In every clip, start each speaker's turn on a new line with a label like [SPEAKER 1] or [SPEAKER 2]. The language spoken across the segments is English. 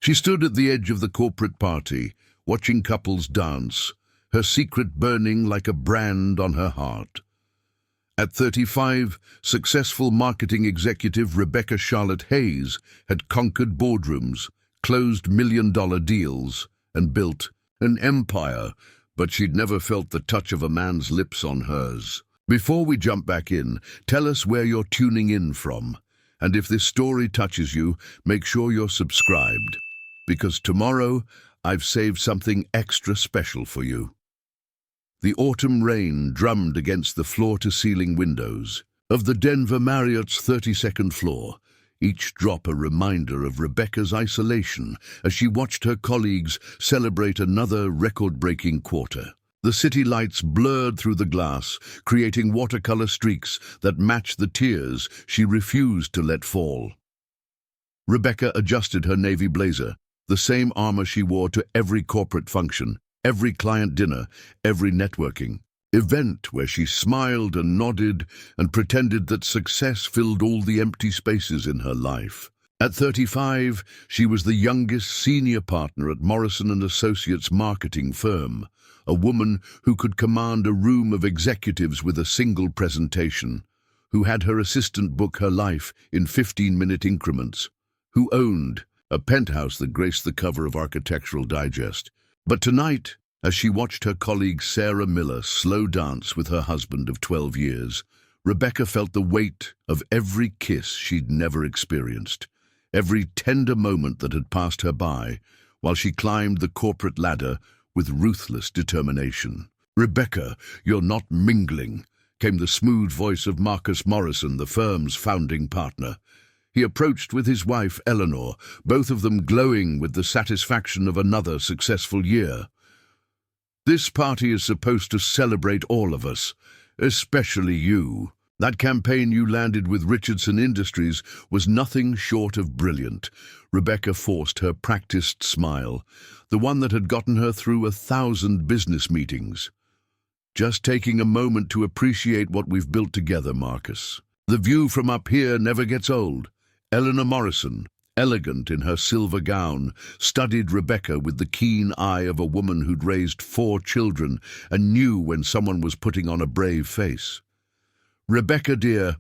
[SPEAKER 1] She stood at the edge of the corporate party, watching couples dance, her secret burning like a brand on her heart. At 35, successful marketing executive Rebecca Charlotte Hayes had conquered boardrooms, closed million-dollar deals, and built an empire, but she'd never felt the touch of a man's lips on hers. Before we jump back in, tell us where you're tuning in from. And if this story touches you, make sure you're subscribed, because tomorrow I've saved something extra special for you. The autumn rain drummed against the floor-to-ceiling windows of the Denver Marriott's 32nd floor, each drop a reminder of Rebecca's isolation as she watched her colleagues celebrate another record-breaking quarter. The city lights blurred through the glass, creating watercolor streaks that matched the tears she refused to let fall. Rebecca adjusted her navy blazer, the same armor she wore to every corporate function, every client dinner, every networking event where she smiled and nodded and pretended that success filled all the empty spaces in her life. At 35, she was the youngest senior partner at Morrison & Associates marketing firm, a woman who could command a room of executives with a single presentation, who had her assistant book her life in 15-minute increments, who owned a penthouse that graced the cover of Architectural Digest. But tonight, as she watched her colleague Sarah Miller slow dance with her husband of 12 years, Rebecca felt the weight of every kiss she'd never experienced, every tender moment that had passed her by, while she climbed the corporate ladder with ruthless determination. "Rebecca, you're not mingling," came the smooth voice of Marcus Morrison, the firm's founding partner. He approached with his wife, Eleanor, both of them glowing with the satisfaction of another successful year. "This party is supposed to celebrate all of us, especially you. That campaign you landed with Richardson Industries was nothing short of brilliant." Rebecca forced her practiced smile, the one that had gotten her through 1,000 business meetings. "Just taking a moment to appreciate what we've built together, Marcus. The view from up here never gets old." Eleanor Morrison, elegant in her silver gown, studied Rebecca with the keen eye of a woman who'd raised 4 children and knew when someone was putting on a brave face. "Rebecca, dear,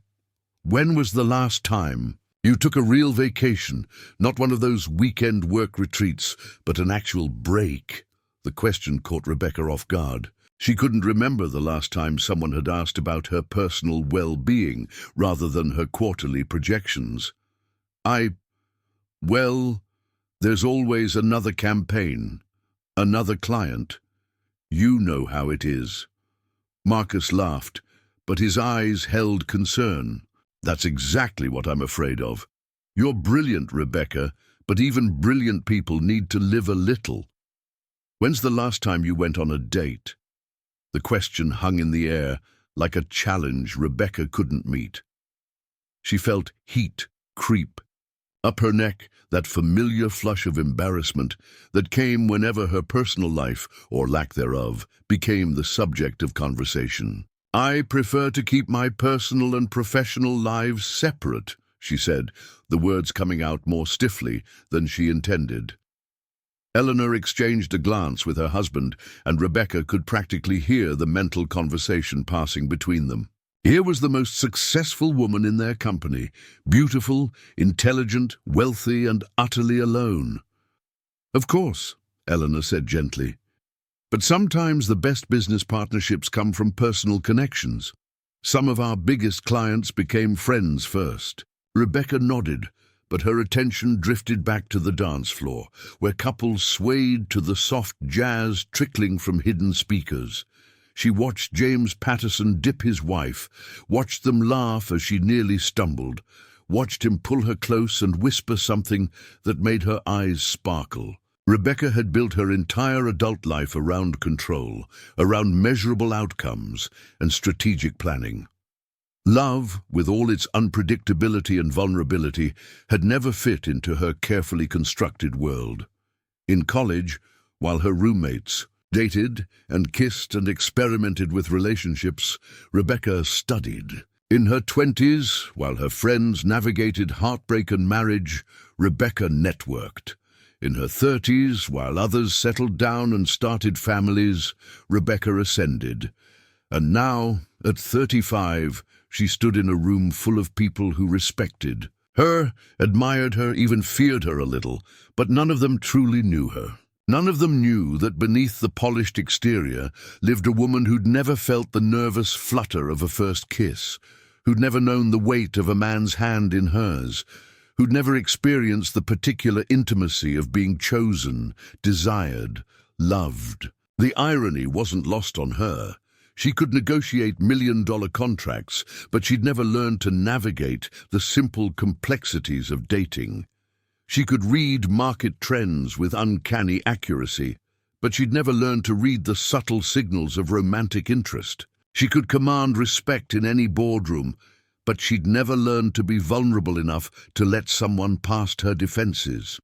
[SPEAKER 1] when was the last time you took a real vacation, not one of those weekend work retreats, but an actual break?" The question caught Rebecca off guard. She couldn't remember the last time someone had asked about her personal well-being rather than her quarterly projections. Well, there's always another campaign, another client. You know how it is." Marcus laughed, but his eyes held concern. "That's exactly what I'm afraid of. You're brilliant, Rebecca, but even brilliant people need to live a little. When's the last time you went on a date?" The question hung in the air like a challenge Rebecca couldn't meet. She felt heat creep up her neck, that familiar flush of embarrassment that came whenever her personal life, or lack thereof, became the subject of conversation. "I prefer to keep my personal and professional lives separate," she said, the words coming out more stiffly than she intended. Eleanor exchanged a glance with her husband, and Rebecca could practically hear the mental conversation passing between them. Here was the most successful woman in their company, beautiful, intelligent, wealthy, and utterly alone. "Of course," Eleanor said gently. "But sometimes the best business partnerships come from personal connections. Some of our biggest clients became friends first." Rebecca nodded, but her attention drifted back to the dance floor, where couples swayed to the soft jazz trickling from hidden speakers. She watched James Patterson dip his wife, watched them laugh as she nearly stumbled, watched him pull her close and whisper something that made her eyes sparkle. Rebecca had built her entire adult life around control, around measurable outcomes and strategic planning. Love, with all its unpredictability and vulnerability, had never fit into her carefully constructed world. In college, while her roommates dated and kissed and experimented with relationships, Rebecca studied. In her 20s, while her friends navigated heartbreak and marriage, Rebecca networked. In her 30s, while others settled down and started families, Rebecca ascended. And now, at 35, she stood in a room full of people who respected her, admired her, even feared her a little, but none of them truly knew her. None of them knew that beneath the polished exterior lived a woman who'd never felt the nervous flutter of a first kiss, who'd never known the weight of a man's hand in hers, who'd never experienced the particular intimacy of being chosen, desired, loved. The irony wasn't lost on her. She could negotiate million-dollar contracts, but she'd never learned to navigate the simple complexities of dating. She could read market trends with uncanny accuracy, but she'd never learned to read the subtle signals of romantic interest. She could command respect in any boardroom, but she'd never learned to be vulnerable enough to let someone past her defenses.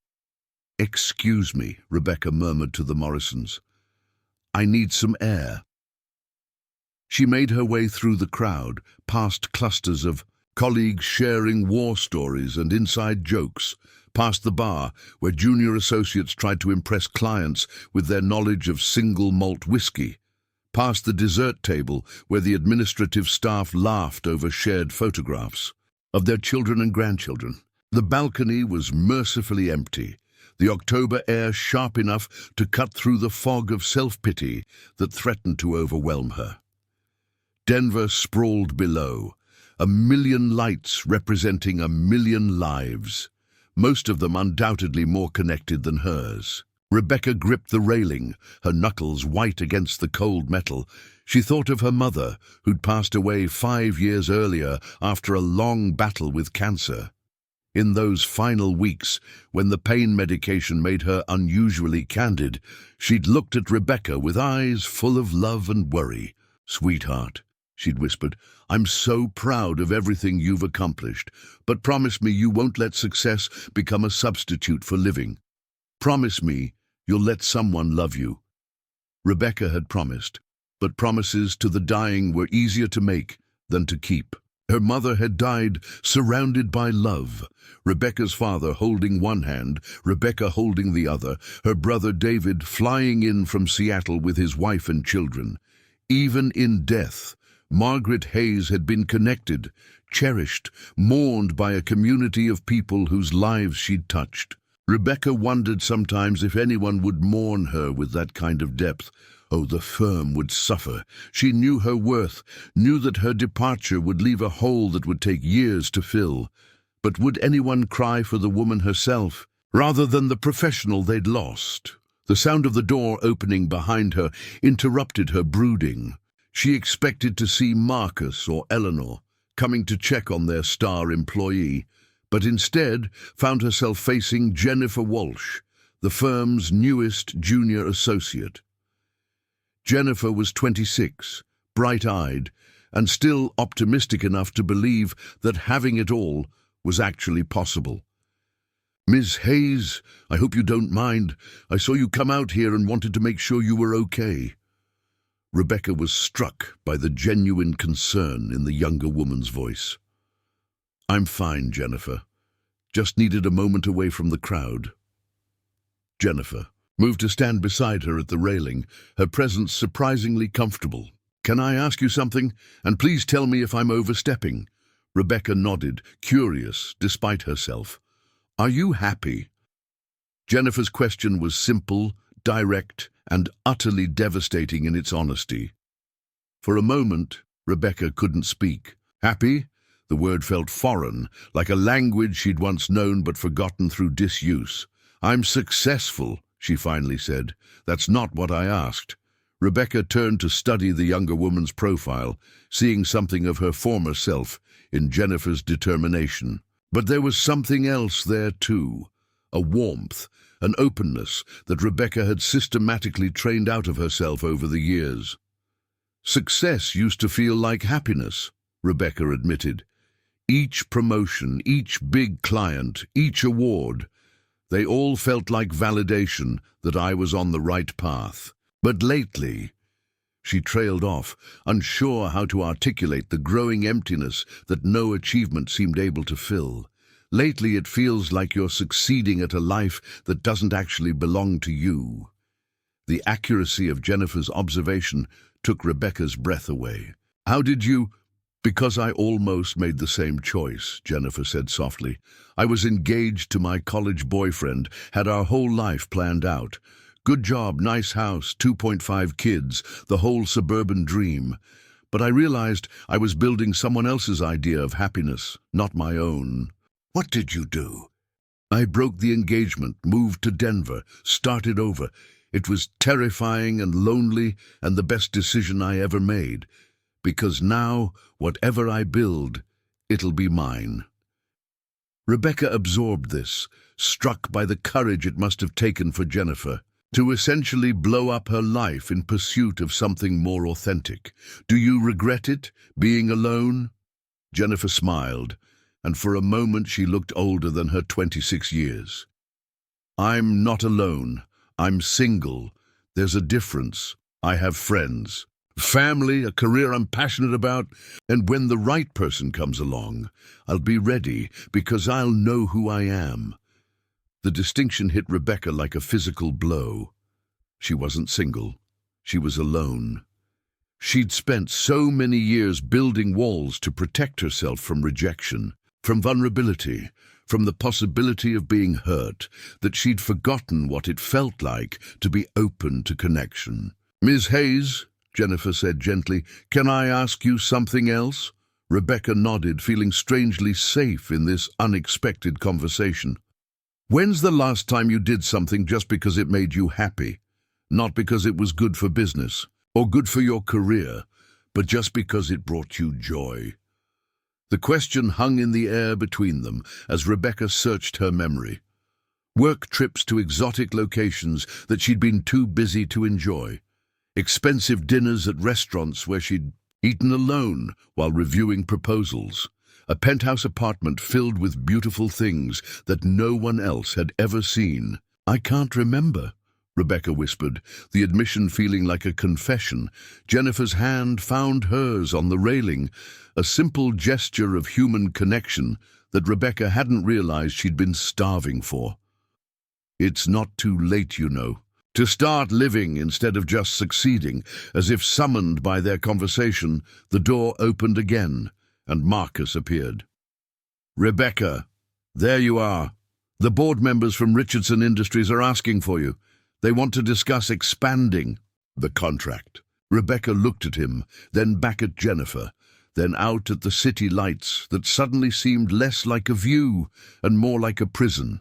[SPEAKER 1] "Excuse me," Rebecca murmured to the Morrisons. "I need some air." She made her way through the crowd, past clusters of colleagues sharing war stories and inside jokes, past the bar where junior associates tried to impress clients with their knowledge of single malt whiskey, past the dessert table where the administrative staff laughed over shared photographs of their children and grandchildren. The balcony was mercifully empty, the October air sharp enough to cut through the fog of self-pity that threatened to overwhelm her. Denver sprawled below, a million lights representing a million lives, most of them undoubtedly more connected than hers. Rebecca gripped the railing, her knuckles white against the cold metal. She thought of her mother, who'd passed away 5 years earlier after a long battle with cancer. In those final weeks, when the pain medication made her unusually candid, she'd looked at Rebecca with eyes full of love and worry. "Sweetheart," she'd whispered, "I'm so proud of everything you've accomplished, but promise me you won't let success become a substitute for living. Promise me you'll let someone love you." Rebecca had promised, but promises to the dying were easier to make than to keep. Her mother had died surrounded by love, Rebecca's father holding one hand, Rebecca holding the other, her brother David flying in from Seattle with his wife and children. Even in death, Margaret Hayes had been connected, cherished, mourned by a community of people whose lives she'd touched. Rebecca wondered sometimes if anyone would mourn her with that kind of depth. Oh, the firm would suffer. She knew her worth, knew that her departure would leave a hole that would take years to fill. But would anyone cry for the woman herself, rather than the professional they'd lost? The sound of the door opening behind her interrupted her brooding. She expected to see Marcus or Eleanor coming to check on their star employee, but instead found herself facing Jennifer Walsh, the firm's newest junior associate. Jennifer was 26, bright-eyed, and still optimistic enough to believe that having it all was actually possible. "Miss Hayes, I hope you don't mind. I saw you come out here and wanted to make sure you were okay." Rebecca was struck by the genuine concern in the younger woman's voice. "I'm fine, Jennifer. Just needed a moment away from the crowd." Jennifer moved to stand beside her at the railing, her presence surprisingly comfortable. "Can I ask you something? And please tell me if I'm overstepping." Rebecca nodded, curious despite herself. "Are you happy?" Jennifer's question was simple, direct, and utterly devastating in its honesty. For a moment, Rebecca couldn't speak. Happy? The word felt foreign, like a language she'd once known but forgotten through disuse. "I'm successful," she finally said. "That's not what I asked." Rebecca turned to study the younger woman's profile, seeing something of her former self in Jennifer's determination. But there was something else there too, a warmth, an openness that Rebecca had systematically trained out of herself over the years. "Success used to feel like happiness," Rebecca admitted. "Each promotion, each big client, each award, they all felt like validation that I was on the right path. But lately," she trailed off, unsure how to articulate the growing emptiness that no achievement seemed able to fill. Lately, it feels like you're succeeding at a life that doesn't actually belong to you." The accuracy of Jennifer's observation took Rebecca's breath away. "How did you—" "Because I almost made the same choice," Jennifer said softly. "I was engaged to my college boyfriend, had our whole life planned out. Good job, nice house, 2.5 kids, the whole suburban dream. But I realized I was building someone else's idea of happiness, not my own." "What did you do?" "I broke the engagement, moved to Denver, started over. It was terrifying and lonely and the best decision I ever made. Because now, whatever I build, it'll be mine." Rebecca absorbed this, struck by the courage it must have taken for Jennifer to essentially blow up her life in pursuit of something more authentic. "Do you regret it, being alone?" Jennifer smiled, and for a moment she looked older than her 26 years. "I'm not alone. I'm single. There's a difference. I have friends, family, a career I'm passionate about, and when the right person comes along, I'll be ready because I'll know who I am." The distinction hit Rebecca like a physical blow. She wasn't single. She was alone. She'd spent so many years building walls to protect herself from rejection, from vulnerability, from the possibility of being hurt, that she'd forgotten what it felt like to be open to connection. "Ms. Hayes," Jennifer said gently, "can I ask you something else?" Rebecca nodded, feeling strangely safe in this unexpected conversation. "When's the last time you did something just because it made you happy? Not because it was good for business or good for your career, but just because it brought you joy?" The question hung in the air between them as Rebecca searched her memory. Work trips to exotic locations that she'd been too busy to enjoy. Expensive dinners at restaurants where she'd eaten alone while reviewing proposals. A penthouse apartment filled with beautiful things that no one else had ever seen. "I can't remember," Rebecca whispered, the admission feeling like a confession. Jennifer's hand found hers on the railing, a simple gesture of human connection that Rebecca hadn't realized she'd been starving for. "It's not too late, you know, to start living instead of just succeeding." As if summoned by their conversation, the door opened again, and Marcus appeared. "Rebecca, there you are. The board members from Richardson Industries are asking for you. They want to discuss expanding the contract." Rebecca looked at him, then back at Jennifer, then out at the city lights that suddenly seemed less like a view and more like a prison.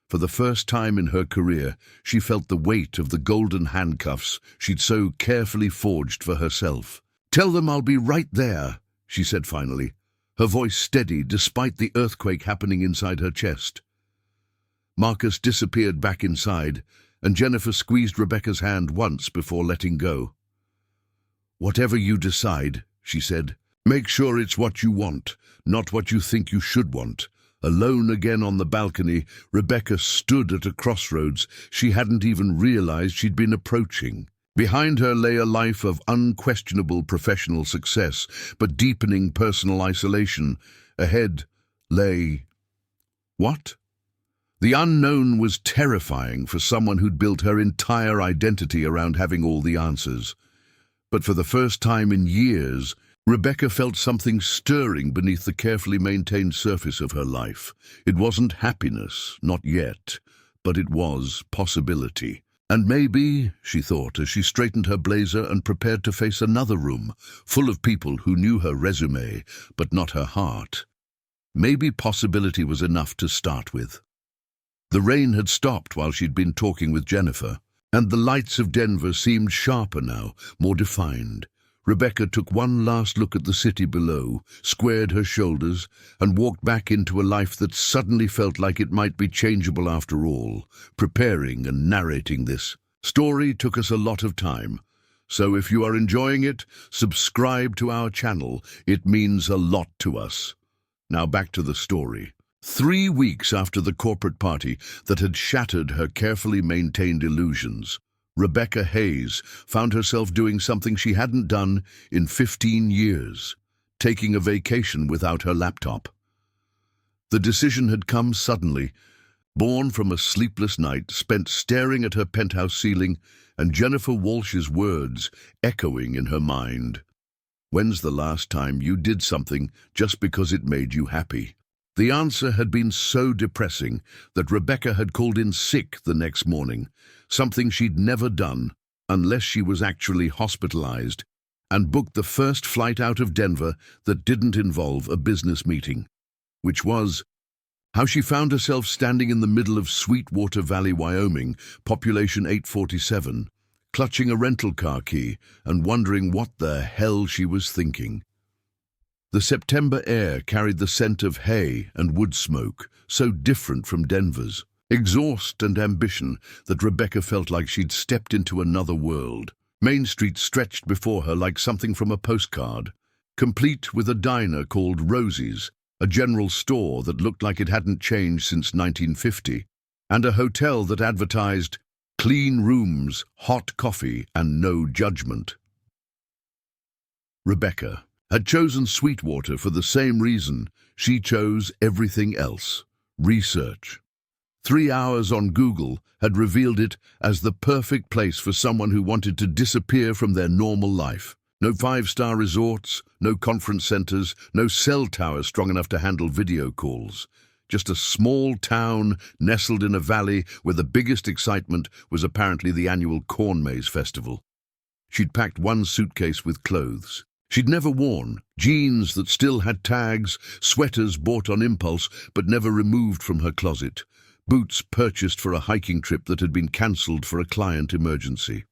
[SPEAKER 1] For the first time in her career, she felt the weight of the golden handcuffs she'd so carefully forged for herself. "Tell them I'll be right there," she said finally, her voice steady despite the earthquake happening inside her chest. Marcus disappeared back inside, and Jennifer squeezed Rebecca's hand once before letting go. "Whatever you decide," she said, "make sure it's what you want, not what you think you should want." Alone again on the balcony, Rebecca stood at a crossroads she hadn't even realized she'd been approaching. Behind her lay a life of unquestionable professional success, but deepening personal isolation. Ahead lay... what? The unknown was terrifying for someone who'd built her entire identity around having all the answers. But for the first time in years, Rebecca felt something stirring beneath the carefully maintained surface of her life. It wasn't happiness, not yet, but it was possibility. And maybe, she thought as she straightened her blazer and prepared to face another room, full of people who knew her resume, but not her heart, maybe possibility was enough to start with. The rain had stopped while she'd been talking with Jennifer, and the lights of Denver seemed sharper now, more defined. Rebecca took one last look at the city below, squared her shoulders, and walked back into a life that suddenly felt like it might be changeable after all. Preparing and narrating this story took us a lot of time, so if you are enjoying it, subscribe to our channel. It means a lot to us. Now back to the story. 3 weeks after the corporate party that had shattered her carefully maintained illusions, Rebecca Hayes found herself doing something she hadn't done in 15 years, taking a vacation without her laptop. The decision had come suddenly, born from a sleepless night spent staring at her penthouse ceiling and Jennifer Walsh's words echoing in her mind. "When's the last time you did something just because it made you happy?" The answer had been so depressing that Rebecca had called in sick the next morning, something she'd never done unless she was actually hospitalized, and booked the first flight out of Denver that didn't involve a business meeting, which was how she found herself standing in the middle of Sweetwater Valley, Wyoming, population 847, clutching a rental car key and wondering what the hell she was thinking. The September air carried the scent of hay and wood smoke, so different from Denver's. Exhaust and ambition that Rebecca felt like she'd stepped into another world. Main Street stretched before her like something from a postcard, complete with a diner called Rosie's, a general store that looked like it hadn't changed since 1950, and a hotel that advertised clean rooms, hot coffee, and no judgment. Rebecca had chosen Sweetwater for the same reason she chose everything else: research. 3 hours on Google had revealed it as the perfect place for someone who wanted to disappear from their normal life. No five-star resorts, no conference centers, no cell towers strong enough to handle video calls. Just a small town nestled in a valley where the biggest excitement was apparently the annual Corn Maze Festival. She'd packed one suitcase with clothes she'd never worn, jeans that still had tags, sweaters bought on impulse but never removed from her closet, boots purchased for a hiking trip that had been cancelled for a client emergency.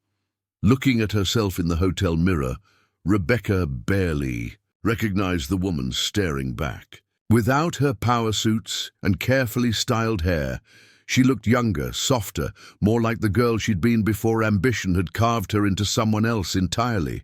[SPEAKER 1] Looking at herself in the hotel mirror, Rebecca barely recognized the woman staring back. Without her power suits and carefully styled hair, she looked younger, softer, more like the girl she'd been before ambition had carved her into someone else entirely.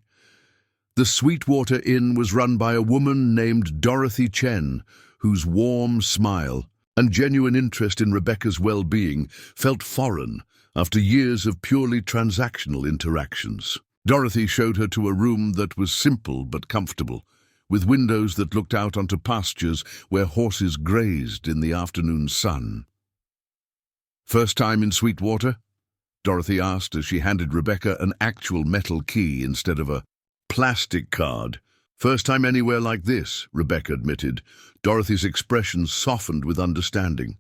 [SPEAKER 1] The Sweetwater Inn was run by a woman named Dorothy Chen, whose warm smile and genuine interest in Rebecca's well-being felt foreign after years of purely transactional interactions. Dorothy showed her to a room that was simple but comfortable, with windows that looked out onto pastures where horses grazed in the afternoon sun. "First time in Sweetwater?" Dorothy asked as she handed Rebecca an actual metal key instead of a plastic card. "First time anywhere like this," Rebecca admitted. Dorothy's expression softened with understanding.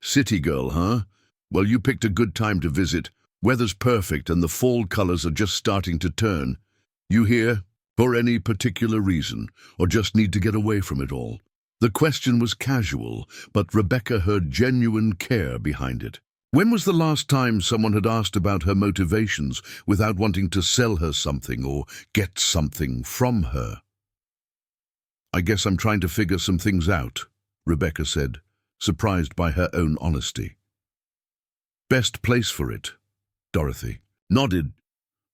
[SPEAKER 1] "City girl, huh? Well, you picked a good time to visit. Weather's perfect and the fall colors are just starting to turn. You here for any particular reason, or just need to get away from it all?" The question was casual, but Rebecca heard genuine care behind it. When was the last time someone had asked about her motivations without wanting to sell her something or get something from her? "I guess I'm trying to figure some things out," Rebecca said, surprised by her own honesty. "Best place for it," Dorothy nodded.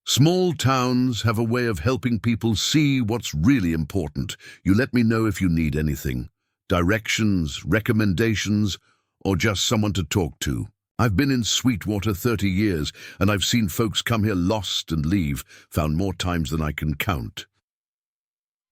[SPEAKER 1] "Small towns have a way of helping people see what's really important. You let me know if you need anything. Directions, recommendations, or just someone to talk to. I've been in Sweetwater 30 years, and I've seen folks come here lost and leave, found more times than I can count."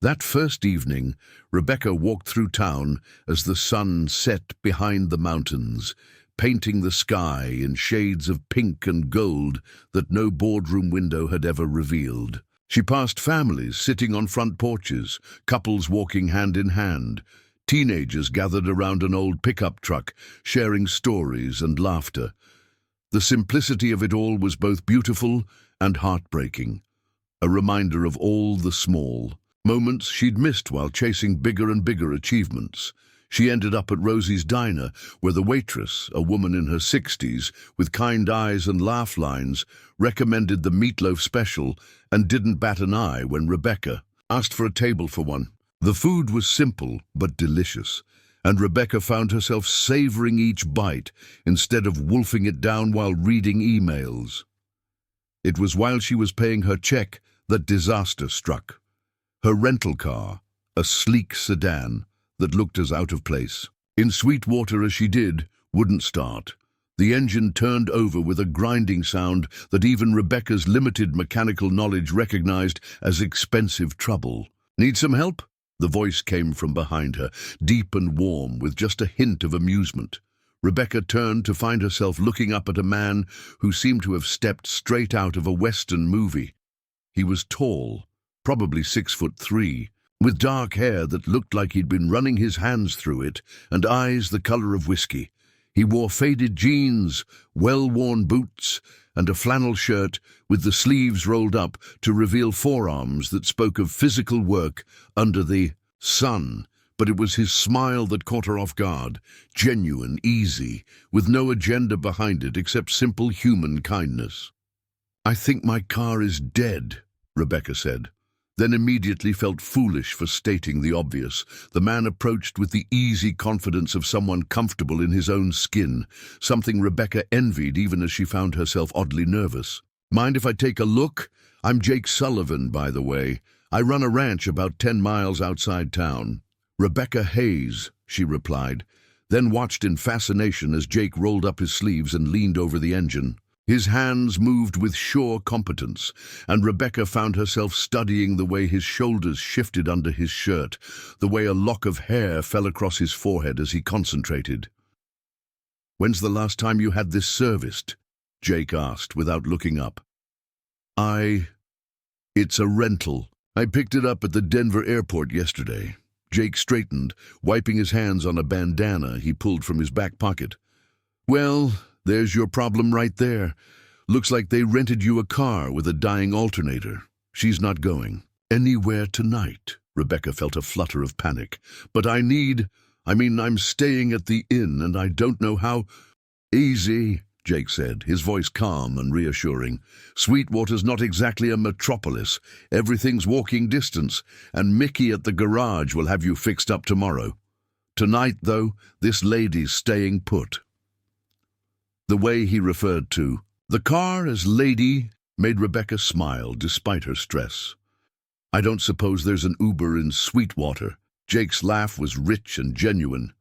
[SPEAKER 1] That first evening, Rebecca walked through town as the sun set behind the mountains, painting the sky in shades of pink and gold that no boardroom window had ever revealed. She passed families sitting on front porches, couples walking hand in hand, teenagers gathered around an old pickup truck, sharing stories and laughter. The simplicity of it all was both beautiful and heartbreaking, a reminder of all the small moments she'd missed while chasing bigger and bigger achievements. She ended up at Rosie's Diner, where the waitress, a woman in her 60s, with kind eyes and laugh lines, recommended the meatloaf special and didn't bat an eye when Rebecca asked for a table for one. The food was simple but delicious, and Rebecca found herself savoring each bite instead of wolfing it down while reading emails. It was while she was paying her check that disaster struck. Her rental car, a sleek sedan that looked as out of place, in Sweetwater as she did, wouldn't start. The engine turned over with a grinding sound that even Rebecca's limited mechanical knowledge recognized as expensive trouble. "Need some help?" The voice came from behind her, deep and warm, with just a hint of amusement. Rebecca turned to find herself looking up at a man who seemed to have stepped straight out of a Western movie. He was tall, probably 6'3", with dark hair that looked like he'd been running his hands through it, and eyes the color of whiskey. He wore faded jeans, well-worn boots, and a flannel shirt with the sleeves rolled up to reveal forearms that spoke of physical work under the sun. But it was his smile that caught her off guard, genuine, easy, with no agenda behind it except simple human kindness. "I think my car is dead," Rebecca said, then immediately felt foolish for stating the obvious. The man approached with the easy confidence of someone comfortable in his own skin, something Rebecca envied even as she found herself oddly nervous. "Mind if I take a look? I'm Jake Sullivan, by the way. I run a ranch about 10 miles outside town." "Rebecca Hayes," she replied, then watched in fascination as Jake rolled up his sleeves and leaned over the engine. His hands moved with sure competence, and Rebecca found herself studying the way his shoulders shifted under his shirt, the way a lock of hair fell across his forehead as he concentrated. "When's the last time you had this serviced?" Jake asked without looking up. It's a rental. I picked it up at the Denver airport yesterday." Jake straightened, wiping his hands on a bandana he pulled from his back pocket. "Well, there's your problem right there. Looks like they rented you a car with a dying alternator. She's not going anywhere tonight." Rebecca felt a flutter of panic. "But I'm staying at the inn and I don't know how—" "Easy," Jake said, his voice calm and reassuring. "Sweetwater's not exactly a metropolis. Everything's walking distance, and Mickey at the garage will have you fixed up tomorrow. Tonight, though, this lady's staying put." The way he referred to the car as lady made Rebecca smile despite her stress. "I don't suppose there's an Uber in Sweetwater." Jake's laugh was rich and genuine.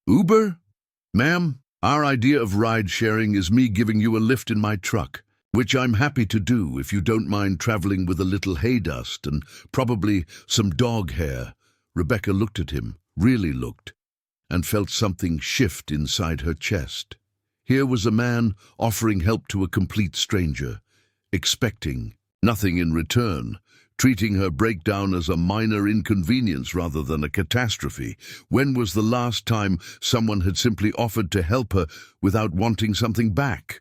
[SPEAKER 1] "Uber? Ma'am, our idea of ride-sharing is me giving you a lift in my truck, which I'm happy to do if you don't mind traveling with a little hay dust and probably some dog hair." Rebecca looked at him, really looked, and felt something shift inside her chest. Here was a man offering help to a complete stranger, expecting nothing in return, treating her breakdown as a minor inconvenience rather than a catastrophe. When was the last time someone had simply offered to help her without wanting something back?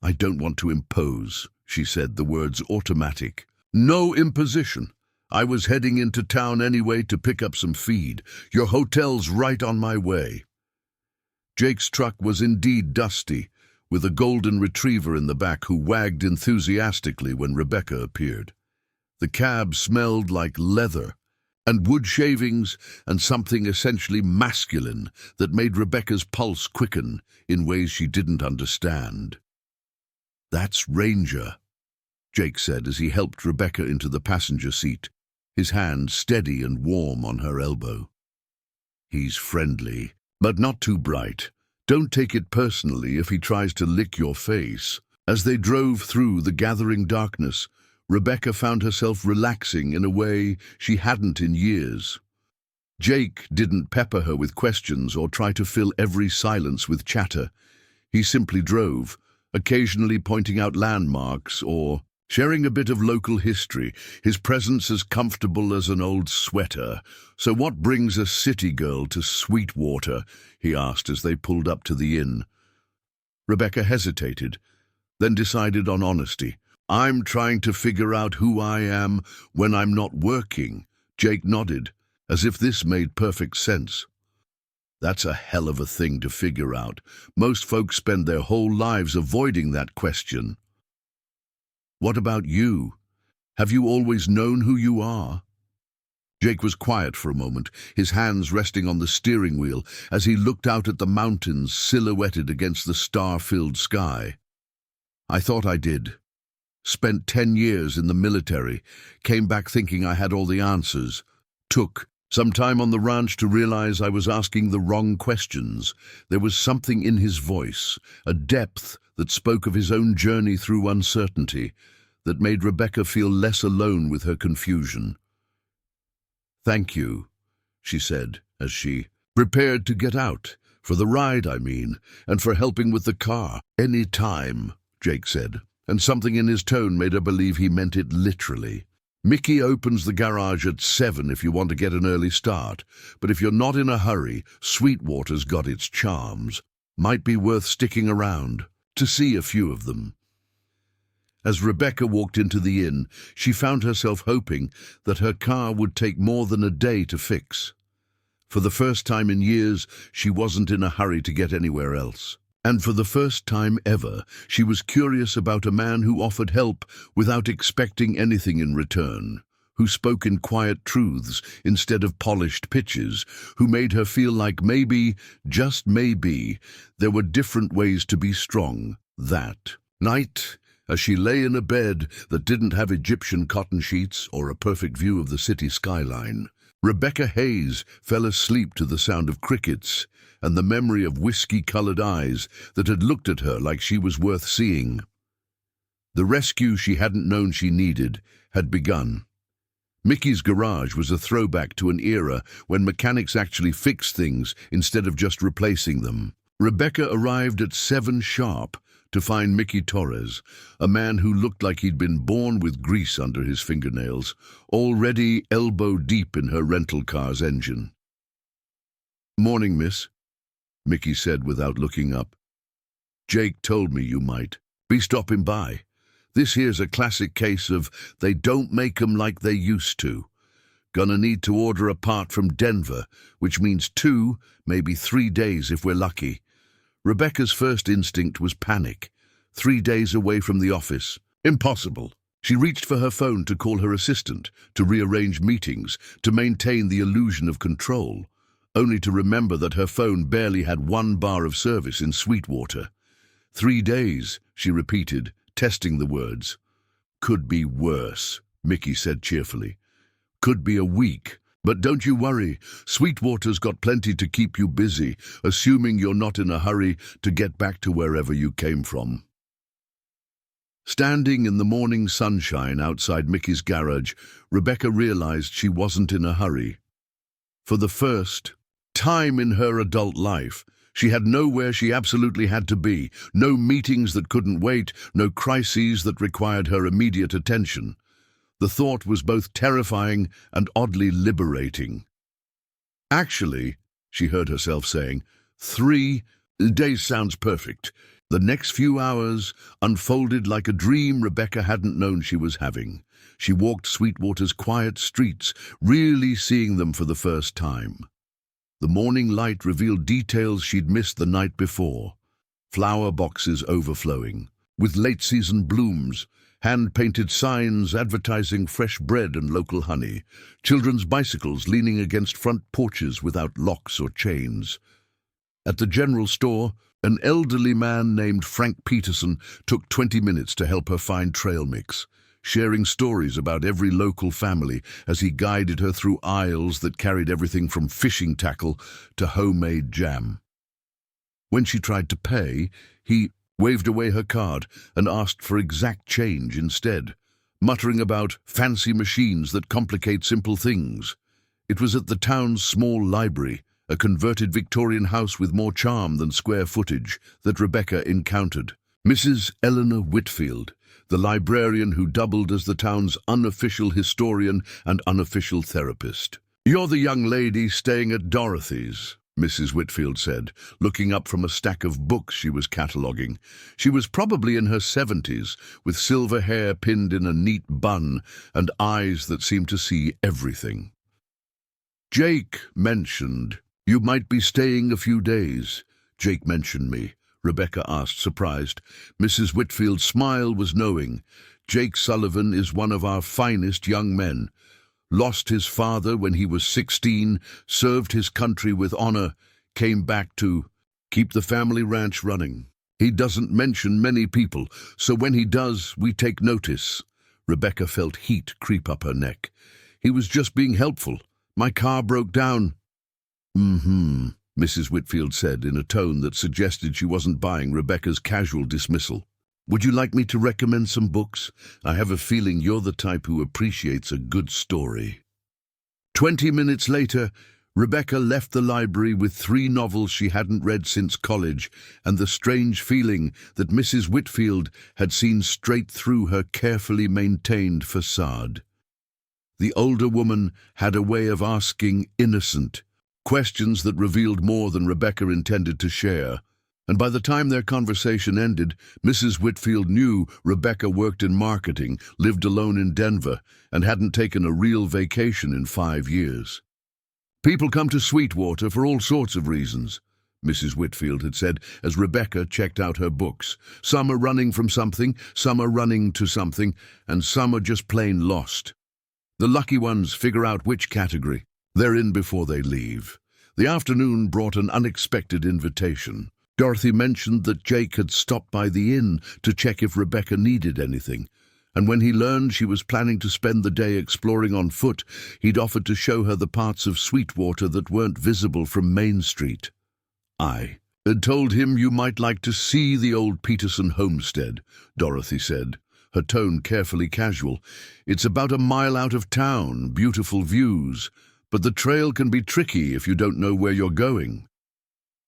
[SPEAKER 1] "I don't want to impose," she said, the words automatic. "No imposition. I was heading into town anyway to pick up some feed. Your hotel's right on my way." Jake's truck was indeed dusty, with a golden retriever in the back who wagged enthusiastically when Rebecca appeared. The cab smelled like leather and wood shavings and something essentially masculine that made Rebecca's pulse quicken in ways she didn't understand. "That's Ranger," Jake said as he helped Rebecca into the passenger seat, his hand steady and warm on her elbow. "He's friendly, but not too bright. Don't take it personally if he tries to lick your face." As they drove through the gathering darkness, Rebecca found herself relaxing in a way she hadn't in years. Jake didn't pepper her with questions or try to fill every silence with chatter. He simply drove, occasionally pointing out landmarks or sharing a bit of local history, his presence as comfortable as an old sweater. "So what brings a city girl to Sweetwater?" he asked as they pulled up to the inn. Rebecca hesitated, then decided on honesty. "I'm trying to figure out who I am when I'm not working." Jake nodded, as if this made perfect sense. "That's a hell of a thing to figure out. Most folks spend their whole lives avoiding that question." "What about you? Have you always known who you are?" Jake was quiet for a moment, his hands resting on the steering wheel as he looked out at the mountains silhouetted against the star-filled sky. "I thought I did. Spent 10 years in the military, came back thinking I had all the answers. Took some time on the ranch to realize I was asking the wrong questions." There was something in his voice, a depth that spoke of his own journey through uncertainty, that made Rebecca feel less alone with her confusion. "Thank you," she said, as she prepared to get out. "For the ride, I mean, and for helping with the car." "Any time," Jake said, and something in his tone made her believe he meant it literally. "Mickey opens the garage at 7 if you want to get an early start, but if you're not in a hurry, Sweetwater's got its charms. Might be worth sticking around to see a few of them." As Rebecca walked into the inn, she found herself hoping that her car would take more than a day to fix. For the first time in years, she wasn't in a hurry to get anywhere else. And for the first time ever, she was curious about a man who offered help without expecting anything in return, who spoke in quiet truths instead of polished pitches, who made her feel like maybe, just maybe, there were different ways to be strong. That night, as she lay in a bed that didn't have Egyptian cotton sheets or a perfect view of the city skyline, Rebecca Hayes fell asleep to the sound of crickets and the memory of whiskey-colored eyes that had looked at her like she was worth seeing. The rescue she hadn't known she needed had begun. Mickey's garage was a throwback to an era when mechanics actually fixed things instead of just replacing them. Rebecca arrived at 7 sharp to find Mickey Torres, a man who looked like he'd been born with grease under his fingernails, already elbow-deep in her rental car's engine. "Morning, miss," Mickey said without looking up. "Jake told me you might be stopping by. This here's a classic case of they don't make 'em like they used to. Gonna need to order a part from Denver, which means 2, maybe 3 days if we're lucky." Rebecca's first instinct was panic. 3 days away from the office. Impossible. She reached for her phone to call her assistant, to rearrange meetings, to maintain the illusion of control, only to remember that her phone barely had 1 bar of service in Sweetwater. 3 days, she repeated, testing the words. "Could be worse," Mickey said cheerfully. "Could be a week. But don't you worry, Sweetwater's got plenty to keep you busy, assuming you're not in a hurry to get back to wherever you came from." Standing in the morning sunshine outside Mickey's garage, Rebecca realized she wasn't in a hurry. For the first time in her adult life, she had nowhere she absolutely had to be, no meetings that couldn't wait, no crises that required her immediate attention. The thought was both terrifying and oddly liberating. "Actually," she heard herself saying, 3 days sounds perfect." The next few hours unfolded like a dream Rebecca hadn't known she was having. She walked Sweetwater's quiet streets, really seeing them for the first time. The morning light revealed details she'd missed the night before. Flower boxes overflowing, with late-season blooms, hand-painted signs advertising fresh bread and local honey, children's bicycles leaning against front porches without locks or chains. At the general store, an elderly man named Frank Peterson took 20 minutes to help her find trail mix, sharing stories about every local family as he guided her through aisles that carried everything from fishing tackle to homemade jam. When she tried to pay, he waved away her card and asked for exact change instead, muttering about fancy machines that complicate simple things. It was at the town's small library, a converted Victorian house with more charm than square footage, that Rebecca encountered Mrs. Eleanor Whitfield, the librarian who doubled as the town's unofficial historian and unofficial therapist. "You're the young lady staying at Dorothy's," Mrs. Whitfield said, looking up from a stack of books she was cataloguing. She was probably in her 70s, with silver hair pinned in a neat bun and eyes that seemed to see everything. "Jake mentioned you might be staying a few days." "Jake mentioned me?" Rebecca asked, surprised. Mrs. Whitfield's smile was knowing. "Jake Sullivan is one of our finest young men. Lost his father when he was 16, served his country with honor, came back to keep the family ranch running. He doesn't mention many people, so when he does, we take notice." Rebecca felt heat creep up her neck. "He was just being helpful. My car broke down." Mrs. Whitfield said in a tone that suggested she wasn't buying Rebecca's casual dismissal. "Would you like me to recommend some books? I have a feeling you're the type who appreciates a good story." 20 minutes later, Rebecca left the library with 3 novels she hadn't read since college and the strange feeling that Mrs. Whitfield had seen straight through her carefully maintained facade. The older woman had a way of asking innocent questions that revealed more than Rebecca intended to share, and by the time their conversation ended, Mrs. Whitfield knew Rebecca worked in marketing, lived alone in Denver, and hadn't taken a real vacation in 5 years. "People come to Sweetwater for all sorts of reasons," Mrs. Whitfield had said as Rebecca checked out her books. "Some are running from something, some are running to something, and some are just plain lost. The lucky ones figure out which category they're in before they leave." The afternoon brought an unexpected invitation. Dorothy mentioned that Jake had stopped by the inn to check if Rebecca needed anything, and when he learned she was planning to spend the day exploring on foot, he'd offered to show her the parts of Sweetwater that weren't visible from Main Street. "I had told him you might like to see the old Peterson homestead," Dorothy said, her tone carefully casual. "It's about a mile out of town, beautiful views, but the trail can be tricky if you don't know where you're going."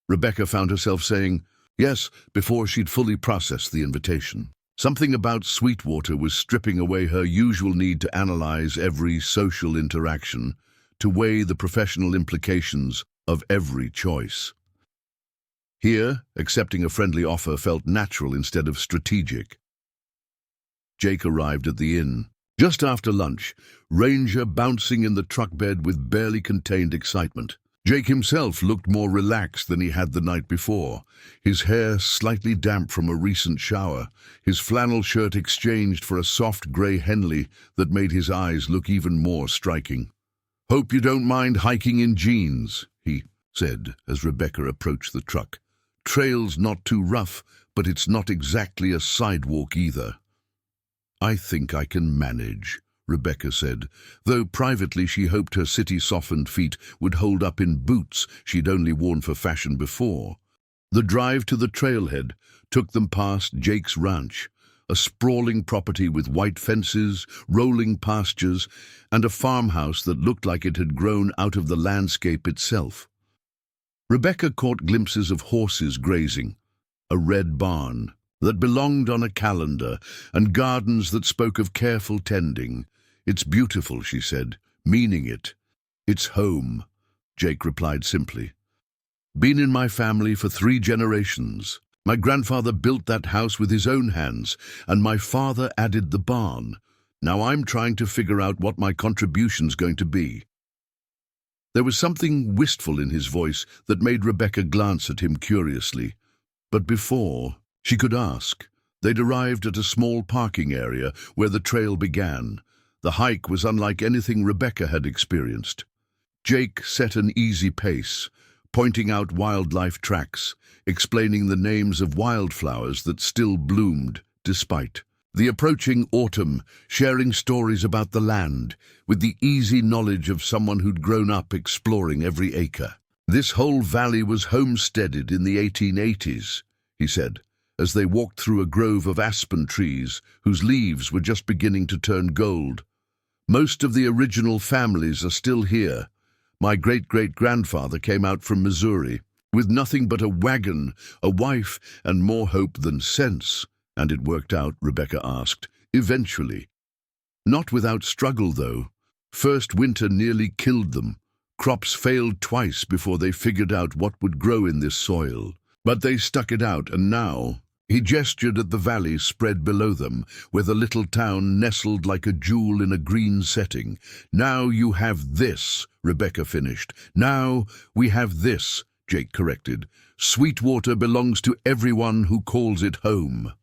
[SPEAKER 1] Rebecca found herself saying yes before she'd fully processed the invitation. Something about Sweetwater was stripping away her usual need to analyze every social interaction, to weigh the professional implications of every choice. Here, accepting a friendly offer felt natural instead of strategic. Jake arrived at the inn just after lunch, Ranger bouncing in the truck bed with barely contained excitement. Jake himself looked more relaxed than he had the night before, his hair slightly damp from a recent shower, his flannel shirt exchanged for a soft grey Henley that made his eyes look even more striking. "Hope you don't mind hiking in jeans," he said as Rebecca approached the truck. "Trail's not too rough, but it's not exactly a sidewalk either." "I think I can manage," Rebecca said, though privately she hoped her city-softened feet would hold up in boots she'd only worn for fashion before. The drive to the trailhead took them past Jake's ranch, a sprawling property with white fences, rolling pastures, and a farmhouse that looked like it had grown out of the landscape itself. Rebecca caught glimpses of horses grazing, a red barn that belonged on a calendar, and gardens that spoke of careful tending. "It's beautiful," she said, meaning it. "It's home," Jake replied simply. "Been in my family for 3 generations. My grandfather built that house with his own hands, and my father added the barn. Now I'm trying to figure out what my contribution's going to be." There was something wistful in his voice that made Rebecca glance at him curiously. But before she could ask, they'd arrived at a small parking area where the trail began. The hike was unlike anything Rebecca had experienced. Jake set an easy pace, pointing out wildlife tracks, explaining the names of wildflowers that still bloomed despite the approaching autumn, sharing stories about the land, with the easy knowledge of someone who'd grown up exploring every acre. "This whole valley was homesteaded in the 1880s, he said, as they walked through a grove of aspen trees whose leaves were just beginning to turn gold. "Most of the original families are still here. My great-great-grandfather came out from Missouri with nothing but a wagon, a wife, and more hope than sense. And it worked out," Rebecca asked, "eventually. Not without struggle, though. First winter nearly killed them. Crops failed twice before they figured out what would grow in this soil. But they stuck it out, and now—" He gestured at the valley spread below them, where the little town nestled like a jewel in a green setting. "Now you have this," Rebecca finished. "Now we have this," Jake corrected. "Sweetwater belongs to everyone who calls it home."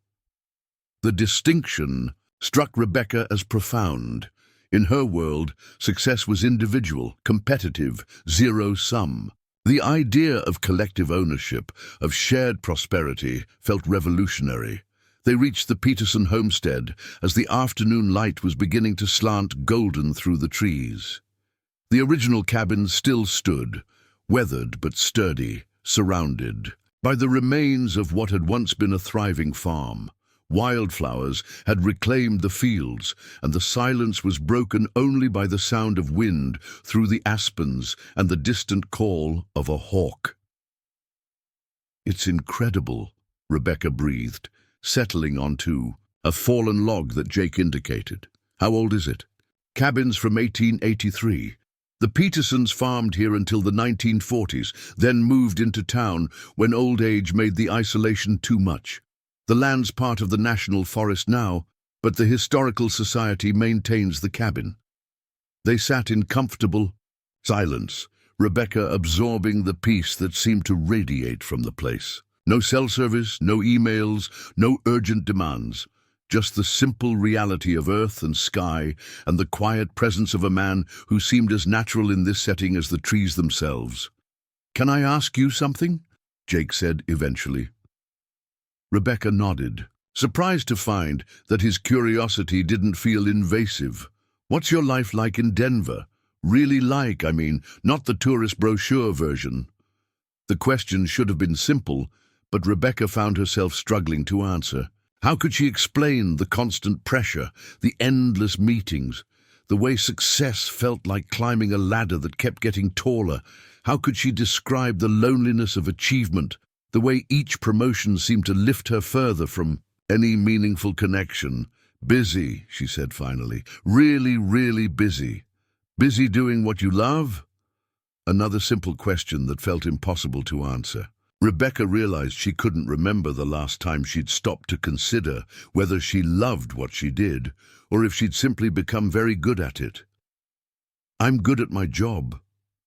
[SPEAKER 1] The distinction struck Rebecca as profound. In her world, success was individual, competitive, zero-sum. The idea of collective ownership, of shared prosperity, felt revolutionary. They reached the Peterson homestead as the afternoon light was beginning to slant golden through the trees. The original cabin still stood, weathered but sturdy, surrounded by the remains of what had once been a thriving farm. Wildflowers had reclaimed the fields, and the silence was broken only by the sound of wind through the aspens and the distant call of a hawk. "It's incredible," Rebecca breathed, settling onto a fallen log that Jake indicated. "How old is it?" "Cabins from 1883. The Petersons farmed here until the 1940s, then moved into town when old age made the isolation too much. The land's part of the National Forest now, but the Historical Society maintains the cabin." They sat in comfortable silence, Rebecca absorbing the peace that seemed to radiate from the place. No cell service, no emails, no urgent demands. Just the simple reality of earth and sky and the quiet presence of a man who seemed as natural in this setting as the trees themselves. "Can I ask you something?" Jake said eventually. Rebecca nodded, surprised to find that his curiosity didn't feel invasive. "What's your life like in Denver? Really like, I mean, not the tourist brochure version." The question should have been simple, but Rebecca found herself struggling to answer. How could she explain the constant pressure, the endless meetings, the way success felt like climbing a ladder that kept getting taller? How could she describe the loneliness of achievement, the way each promotion seemed to lift her further from any meaningful connection? "Busy," she said finally. "Really, really busy. Busy doing what you love?" Another simple question that felt impossible to answer. Rebecca realized she couldn't remember the last time she'd stopped to consider whether she loved what she did, or if she'd simply become very good at it. "I'm good at my job,"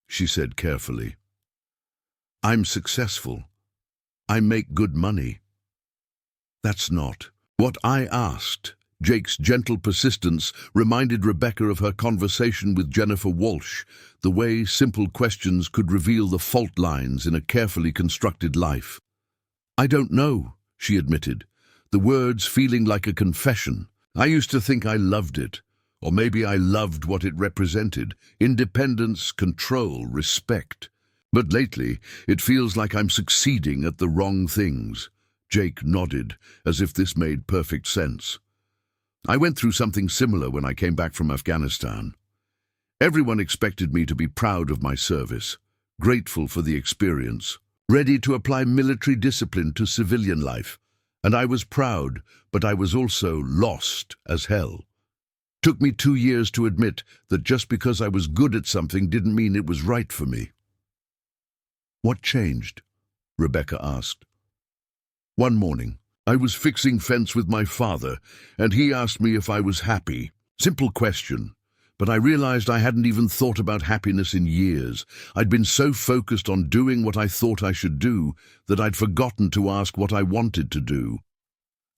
[SPEAKER 1] she said carefully. "I'm successful. I make good money." "That's not what I asked." Jake's gentle persistence reminded Rebecca of her conversation with Jennifer Walsh, the way simple questions could reveal the fault lines in a carefully constructed life. "I don't know," she admitted, the words feeling like a confession. "I used to think I loved it, or maybe I loved what it represented: independence, control, respect. But lately, it feels like I'm succeeding at the wrong things." Jake nodded, as if this made perfect sense. "I went through something similar when I came back from Afghanistan. Everyone expected me to be proud of my service, grateful for the experience, ready to apply military discipline to civilian life. And I was proud, but I was also lost as hell. Took me 2 years to admit that just because I was good at something didn't mean it was right for me." "What changed?" Rebecca asked. "One morning, I was fixing fence with my father, and he asked me if I was happy. Simple question, but I realized I hadn't even thought about happiness in years. I'd been so focused on doing what I thought I should do that I'd forgotten to ask what I wanted to do."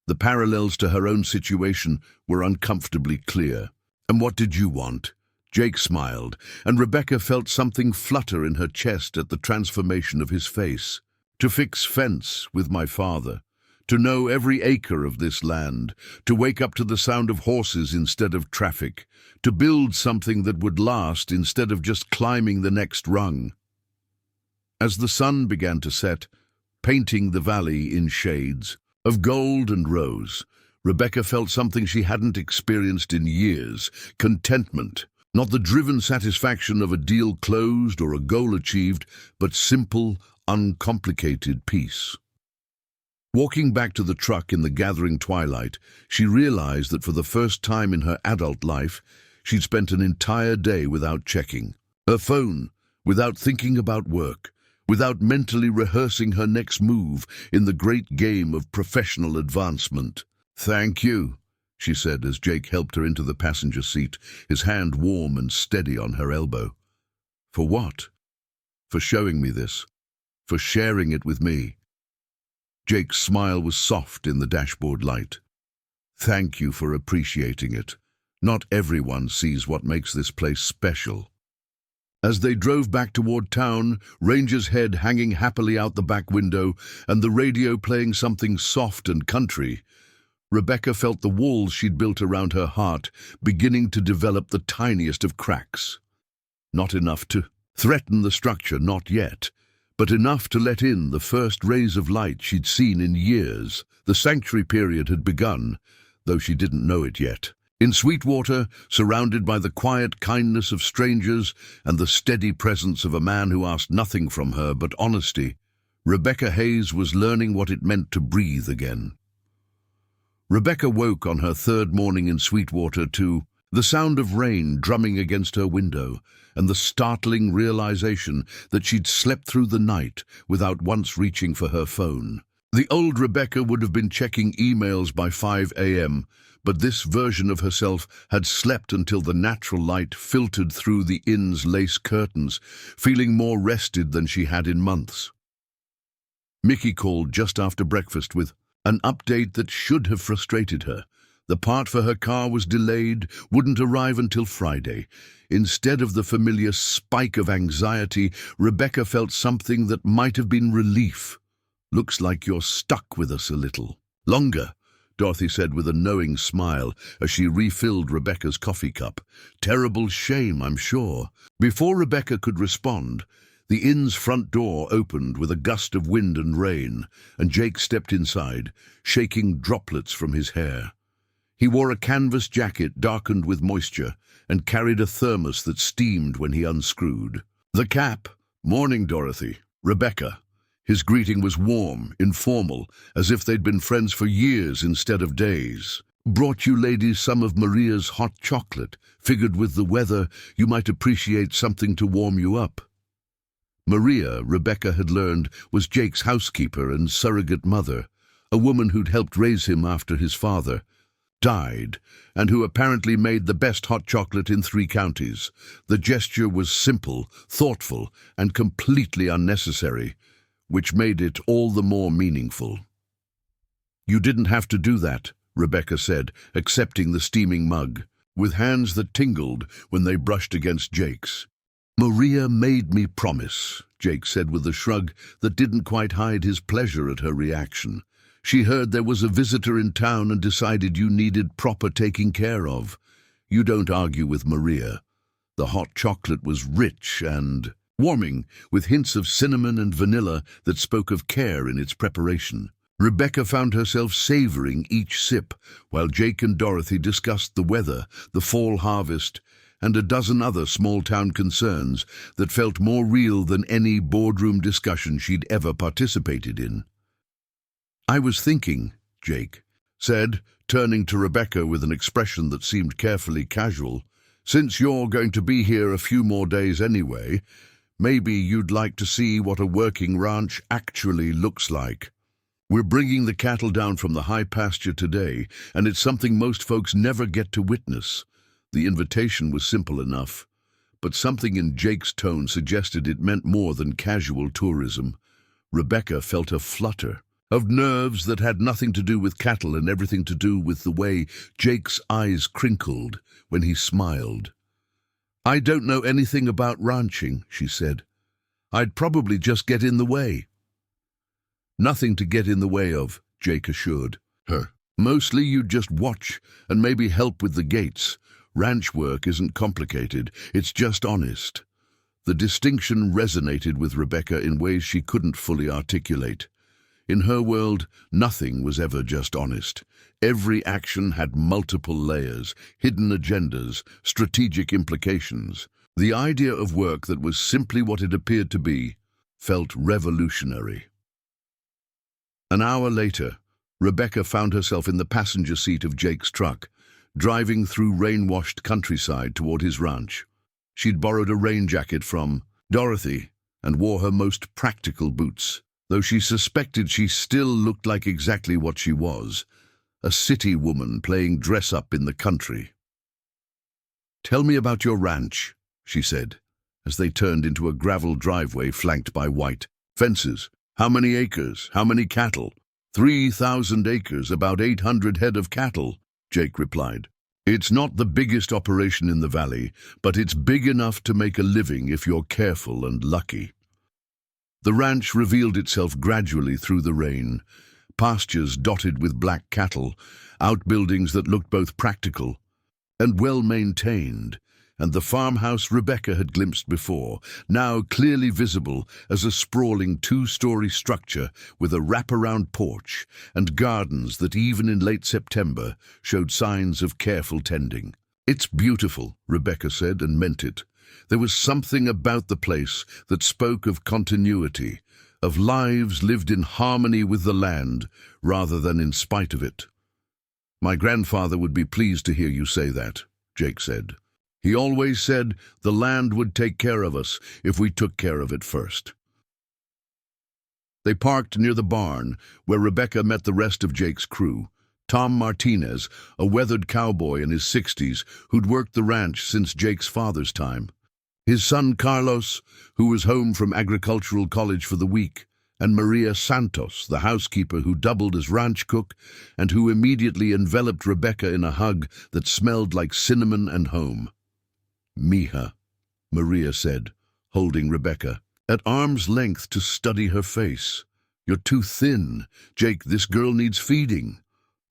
[SPEAKER 1] The parallels to her own situation were uncomfortably clear. "And what did you want?" Jake smiled, and Rebecca felt something flutter in her chest at the transformation of his face. "To fix fence with my father. To know every acre of this land, to wake up to the sound of horses instead of traffic, to build something that would last instead of just climbing the next rung." As the sun began to set, painting the valley in shades of gold and rose, Rebecca felt something she hadn't experienced in years: contentment. Not the driven satisfaction of a deal closed or a goal achieved, but simple, uncomplicated peace. Walking back to the truck in the gathering twilight, she realized that for the first time in her adult life, she'd spent an entire day without checking her phone, without thinking about work, without mentally rehearsing her next move in the great game of professional advancement. "Thank you," she said as Jake helped her into the passenger seat, his hand warm and steady on her elbow. "For what?" "For showing me this. For sharing it with me." Jake's smile was soft in the dashboard light. "Thank you for appreciating it. Not everyone sees what makes this place special." As they drove back toward town, Ranger's head hanging happily out the back window and the radio playing something soft and country, Rebecca felt the walls she'd built around her heart beginning to develop the tiniest of cracks. Not enough to threaten the structure, not yet, but enough to let in the first rays of light she'd seen in years. The sanctuary period had begun, though she didn't know it yet. In Sweetwater, surrounded by the quiet kindness of strangers and the steady presence of a man who asked nothing from her but honesty, Rebecca Hayes was learning what it meant to breathe again. Rebecca woke on her third morning in Sweetwater to the sound of rain drumming against her window and the startling realization that she'd slept through the night without once reaching for her phone. The old Rebecca would have been checking emails by 5 a.m., but this version of herself had slept until the natural light filtered through the inn's lace curtains, feeling more rested than she had in months. Mickey called just after breakfast with an update that should have frustrated her. The part for her car was delayed, wouldn't arrive until Friday. Instead of the familiar spike of anxiety, Rebecca felt something that might have been relief. "Looks like you're stuck with us a little longer," Dorothy said with a knowing smile as she refilled Rebecca's coffee cup. "Terrible shame, I'm sure." Before Rebecca could respond, the inn's front door opened with a gust of wind and rain, and Jake stepped inside, shaking droplets from his hair. He wore a canvas jacket darkened with moisture and carried a thermos that steamed when he unscrewed the cap. "Morning, Dorothy." "Rebecca." His greeting was warm, informal, as if they'd been friends for years instead of days. "Brought you ladies some of Maria's hot chocolate. Figured with the weather you might appreciate something to warm you up." Maria, Rebecca had learned, was Jake's housekeeper and surrogate mother, a woman who'd helped raise him after his father died, and who apparently made the best hot chocolate in 3 counties. The gesture was simple, thoughtful, and completely unnecessary, which made it all the more meaningful. "You didn't have to do that," Rebecca said, accepting the steaming mug, with hands that tingled when they brushed against Jake's. "Maria made me promise," Jake said with a shrug that didn't quite hide his pleasure at her reaction. "She heard there was a visitor in town and decided you needed proper taking care of. You don't argue with Maria." The hot chocolate was rich and warming, with hints of cinnamon and vanilla that spoke of care in its preparation. Rebecca found herself savoring each sip, while Jake and Dorothy discussed the weather, the fall harvest, and a dozen other small-town concerns that felt more real than any boardroom discussion she'd ever participated in. "I was thinking," Jake said, turning to Rebecca with an expression that seemed carefully casual, "since you're going to be here a few more days anyway, maybe you'd like to see what a working ranch actually looks like. We're bringing the cattle down from the high pasture today, and it's something most folks never get to witness." The invitation was simple enough, but something in Jake's tone suggested it meant more than casual tourism. Rebecca felt a flutter of nerves that had nothing to do with cattle and everything to do with the way Jake's eyes crinkled when he smiled. "I don't know anything about ranching," she said. "I'd probably just get in the way." "Nothing to get in the way of," Jake assured her. "Mostly you'd just watch and maybe help with the gates. Ranch work isn't complicated, it's just honest." The distinction resonated with Rebecca in ways she couldn't fully articulate. In her world, nothing was ever just honest. Every action had multiple layers, hidden agendas, strategic implications. The idea of work that was simply what it appeared to be felt revolutionary. An hour later, Rebecca found herself in the passenger seat of Jake's truck, driving through rain-washed countryside toward his ranch. She'd borrowed a rain jacket from Dorothy and wore her most practical boots, though she suspected she still looked like exactly what she was, a city woman playing dress-up in the country. "Tell me about your ranch," she said, as they turned into a gravel driveway flanked by white fences. "How many acres? How many cattle?" 3,000 acres, about 800 head of cattle," Jake replied. "It's not the biggest operation in the valley, but it's big enough to make a living if you're careful and lucky." The ranch revealed itself gradually through the rain. Pastures dotted with black cattle, outbuildings that looked both practical and well-maintained, and the farmhouse Rebecca had glimpsed before, now clearly visible as a sprawling two-story structure with a wraparound porch and gardens that even in late September showed signs of careful tending. "It's beautiful," Rebecca said, and meant it. There was something about the place that spoke of continuity, of lives lived in harmony with the land rather than in spite of it. "My grandfather would be pleased to hear you say that," Jake said. "He always said the land would take care of us if we took care of it first." They parked near the barn, where Rebecca met the rest of Jake's crew. Tom Martinez, a weathered cowboy in his 60s who'd worked the ranch since Jake's father's time. His son Carlos, who was home from agricultural college for the week, and Maria Santos, the housekeeper who doubled as ranch cook and who immediately enveloped Rebecca in a hug that smelled like cinnamon and home. "Mija," Maria said, holding Rebecca at arm's length to study her face. "You're too thin. Jake, this girl needs feeding."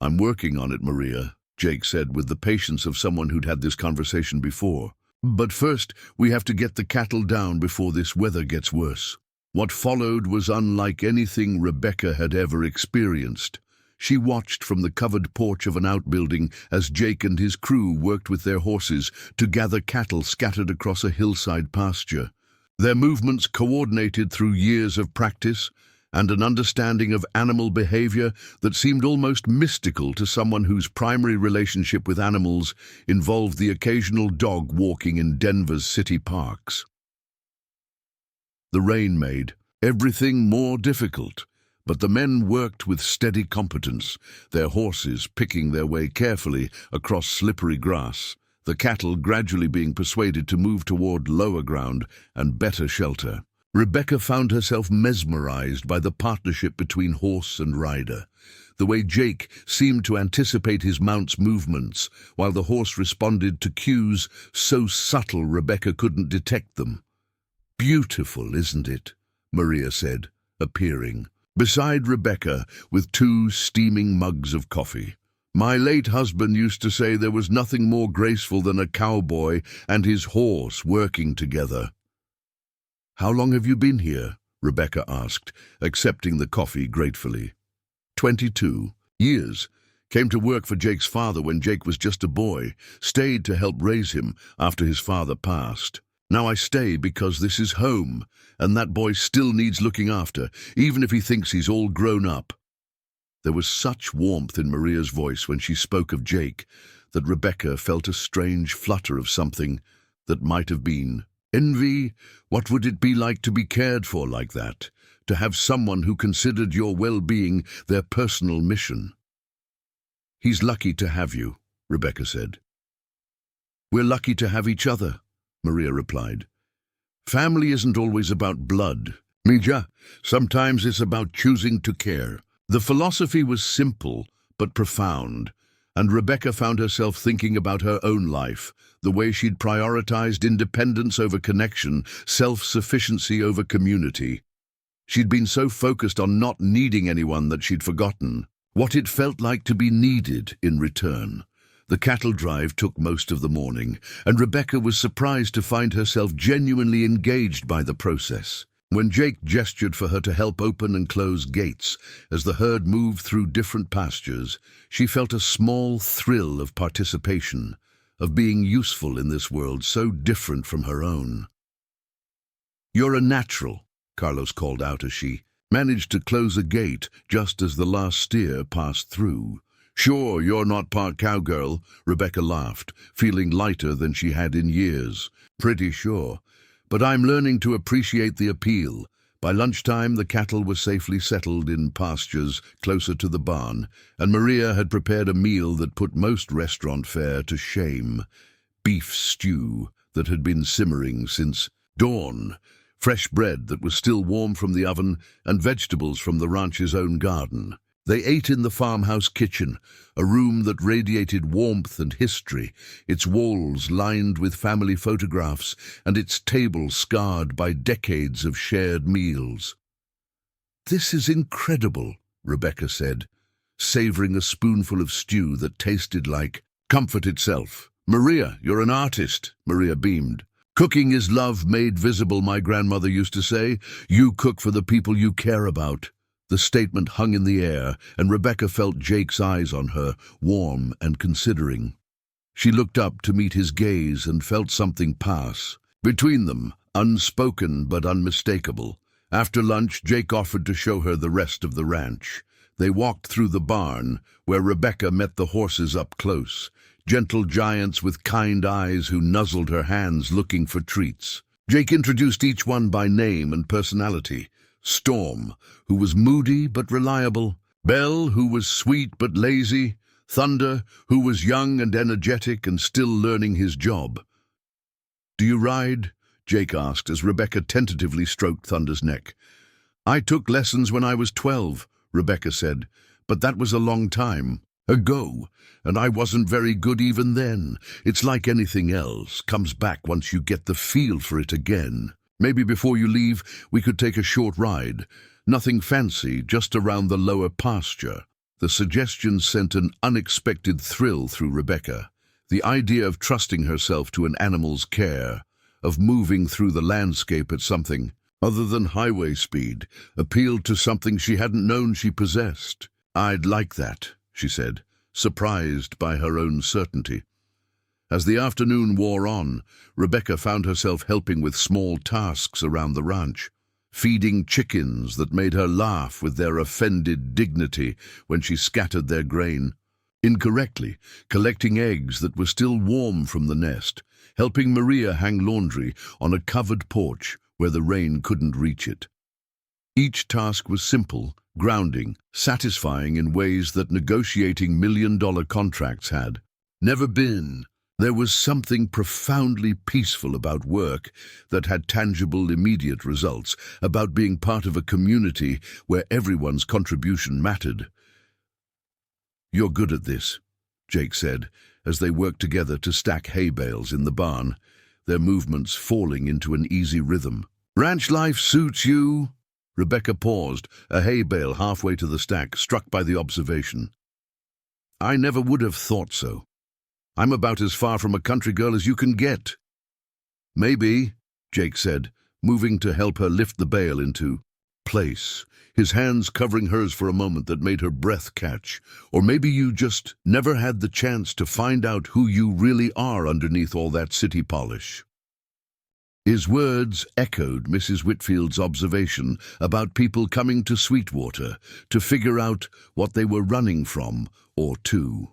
[SPEAKER 1] "I'm working on it, Maria," Jake said with the patience of someone who'd had this conversation before. "But first, we have to get the cattle down before this weather gets worse." What followed was unlike anything Rebecca had ever experienced. She watched from the covered porch of an outbuilding as Jake and his crew worked with their horses to gather cattle scattered across a hillside pasture. Their movements coordinated through years of practice and an understanding of animal behavior that seemed almost mystical to someone whose primary relationship with animals involved the occasional dog walking in Denver's city parks. The rain made everything more difficult, but the men worked with steady competence, their horses picking their way carefully across slippery grass, the cattle gradually being persuaded to move toward lower ground and better shelter. Rebecca found herself mesmerized by the partnership between horse and rider. The way Jake seemed to anticipate his mount's movements, while the horse responded to cues so subtle Rebecca couldn't detect them. "Beautiful, isn't it?" Maria said, appearing beside Rebecca with 2 steaming mugs of coffee. "My late husband used to say there was nothing more graceful than a cowboy and his horse working together." "How long have you been here?" Rebecca asked, accepting the coffee gratefully. 22 years. Came to work for Jake's father when Jake was just a boy, stayed to help raise him after his father passed. Now I stay because this is home, and that boy still needs looking after, even if he thinks he's all grown up." There was such warmth in Maria's voice when she spoke of Jake that Rebecca felt a strange flutter of something that might have been envy. What would it be like to be cared for like that? To have someone who considered your well-being their personal mission? "He's lucky to have you," Rebecca said. "We're lucky to have each other," Maria replied. "Family isn't always about blood, Mija. Sometimes it's about choosing to care." The philosophy was simple but profound, and Rebecca found herself thinking about her own life, the way she'd prioritized independence over connection, self-sufficiency over community. She'd been so focused on not needing anyone that she'd forgotten what it felt like to be needed in return. The cattle drive took most of the morning, and Rebecca was surprised to find herself genuinely engaged by the process. When Jake gestured for her to help open and close gates as the herd moved through different pastures, she felt a small thrill of participation, of being useful in this world so different from her own. "You're a natural," Carlos called out as she managed to close a gate just as the last steer passed through. "Sure, you're not part cowgirl," Rebecca laughed, feeling lighter than she had in years. "Pretty sure. But I'm learning to appreciate the appeal." By lunchtime, the cattle were safely settled in pastures closer to the barn, and Maria had prepared a meal that put most restaurant fare to shame. Beef stew that had been simmering since dawn, fresh bread that was still warm from the oven, and vegetables from the ranch's own garden. They ate in the farmhouse kitchen, a room that radiated warmth and history, its walls lined with family photographs and its table scarred by decades of shared meals. "This is incredible," Rebecca said, savoring a spoonful of stew that tasted like comfort itself. Maria, you're an artist, Maria beamed. Cooking is love made visible, my grandmother used to say. You cook for the people you care about. The statement hung in the air, and Rebecca felt Jake's eyes on her, warm and considering. She looked up to meet his gaze and felt something pass. Between them, unspoken but unmistakable. After lunch, Jake offered to show her the rest of the ranch. They walked through the barn, where Rebecca met the horses up close. Gentle giants with kind eyes who nuzzled her hands looking for treats. Jake introduced each one by name and personality. Storm, who was moody but reliable. Belle, who was sweet but lazy. Thunder, who was young and energetic and still learning his job. "Do you ride?" Jake asked as Rebecca tentatively stroked Thunder's neck. "I took lessons when I was 12, Rebecca said, "but that was a long time ago, and I wasn't very good even then. It's like anything else, comes back once you get the feel for it again. Maybe before you leave, we could take a short ride. Nothing fancy, just around the lower pasture." The suggestion sent an unexpected thrill through Rebecca. The idea of trusting herself to an animal's care, of moving through the landscape at something other than highway speed, appealed to something she hadn't known she possessed. "I'd like that," she said, surprised by her own certainty. As the afternoon wore on, Rebecca found herself helping with small tasks around the ranch, feeding chickens that made her laugh with their offended dignity when she scattered their grain, incorrectly collecting eggs that were still warm from the nest, helping Maria hang laundry on a covered porch where the rain couldn't reach it. Each task was simple, grounding, satisfying in ways that negotiating million-dollar contracts had never been. There was something profoundly peaceful about work that had tangible, immediate results, about being part of a community where everyone's contribution mattered. "You're good at this," Jake said, as they worked together to stack hay bales in the barn, their movements falling into an easy rhythm. "Ranch life suits you?" Rebecca paused, a hay bale halfway to the stack, struck by the observation. "I never would have thought so. I'm about as far from a country girl as you can get." "Maybe," Jake said, moving to help her lift the bale into place, his hands covering hers for a moment that made her breath catch. "Or maybe you just never had the chance to find out who you really are underneath all that city polish." His words echoed Mrs. Whitfield's observation about people coming to Sweetwater to figure out what they were running from or to.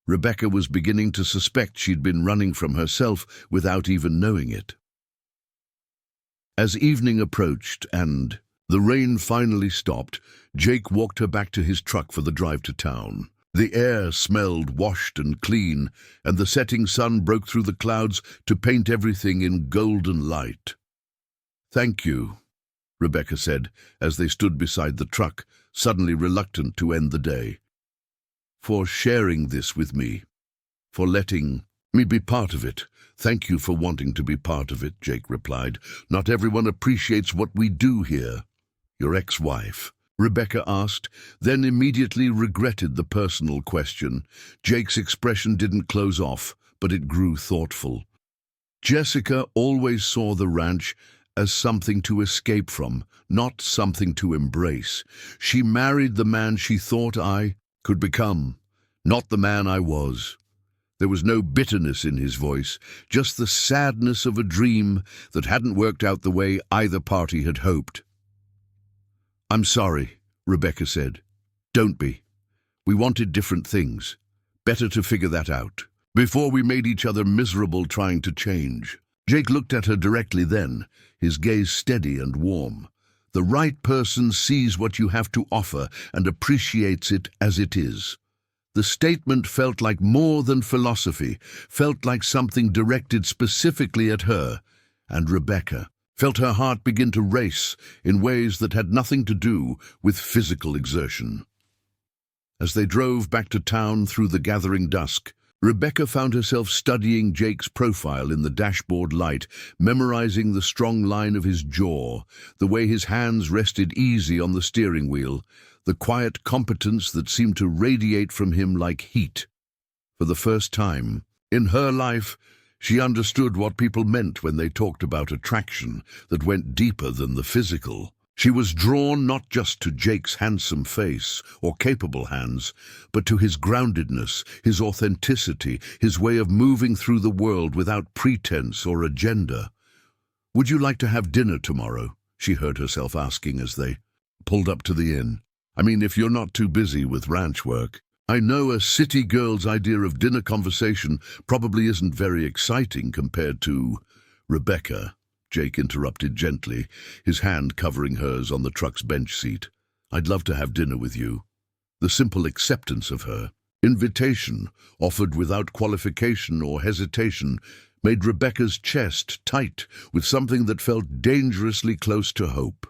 [SPEAKER 1] Rebecca was beginning to suspect she'd been running from herself without even knowing it. As evening approached and the rain finally stopped, Jake walked her back to his truck for the drive to town. The air smelled washed and clean, and the setting sun broke through the clouds to paint everything in golden light. "Thank you," Rebecca said, as they stood beside the truck, suddenly reluctant to end the day. "For sharing this with me, for letting me be part of it." "Thank you for wanting to be part of it," Jake replied. "Not everyone appreciates what we do here." "Your ex-wife?" Rebecca asked, then immediately regretted the personal question. Jake's expression didn't close off, but it grew thoughtful. "Jessica always saw the ranch as something to escape from, not something to embrace. She married the man she thought I could become, not the man I was." There was no bitterness in his voice, just the sadness of a dream that hadn't worked out the way either party had hoped. "I'm sorry," Rebecca said. "Don't be. We wanted different things. Better to figure that out before we made each other miserable trying to change." Jake looked at her directly then, his gaze steady and warm. "The right person sees what you have to offer and appreciates it as it is." The statement felt like more than philosophy, felt like something directed specifically at her, and Rebecca felt her heart begin to race in ways that had nothing to do with physical exertion. As they drove back to town through the gathering dusk, Rebecca found herself studying Jake's profile in the dashboard light, memorizing the strong line of his jaw, the way his hands rested easy on the steering wheel, the quiet competence that seemed to radiate from him like heat. For the first time, In her life, she understood what people meant when they talked about attraction that went deeper than the physical. She was drawn not just to Jake's handsome face or capable hands, but to his groundedness, his authenticity, his way of moving through the world without pretense or agenda. "Would you like to have dinner tomorrow?" she heard herself asking as they pulled up to the inn. "I mean, if you're not too busy with ranch work." "I know a city girl's idea of dinner conversation probably isn't very exciting compared to Rebecca," Jake interrupted gently, his hand covering hers on the truck's bench seat. "I'd love to have dinner with you." The simple acceptance of her invitation, offered without qualification or hesitation, made Rebecca's chest tight with something that felt dangerously close to hope.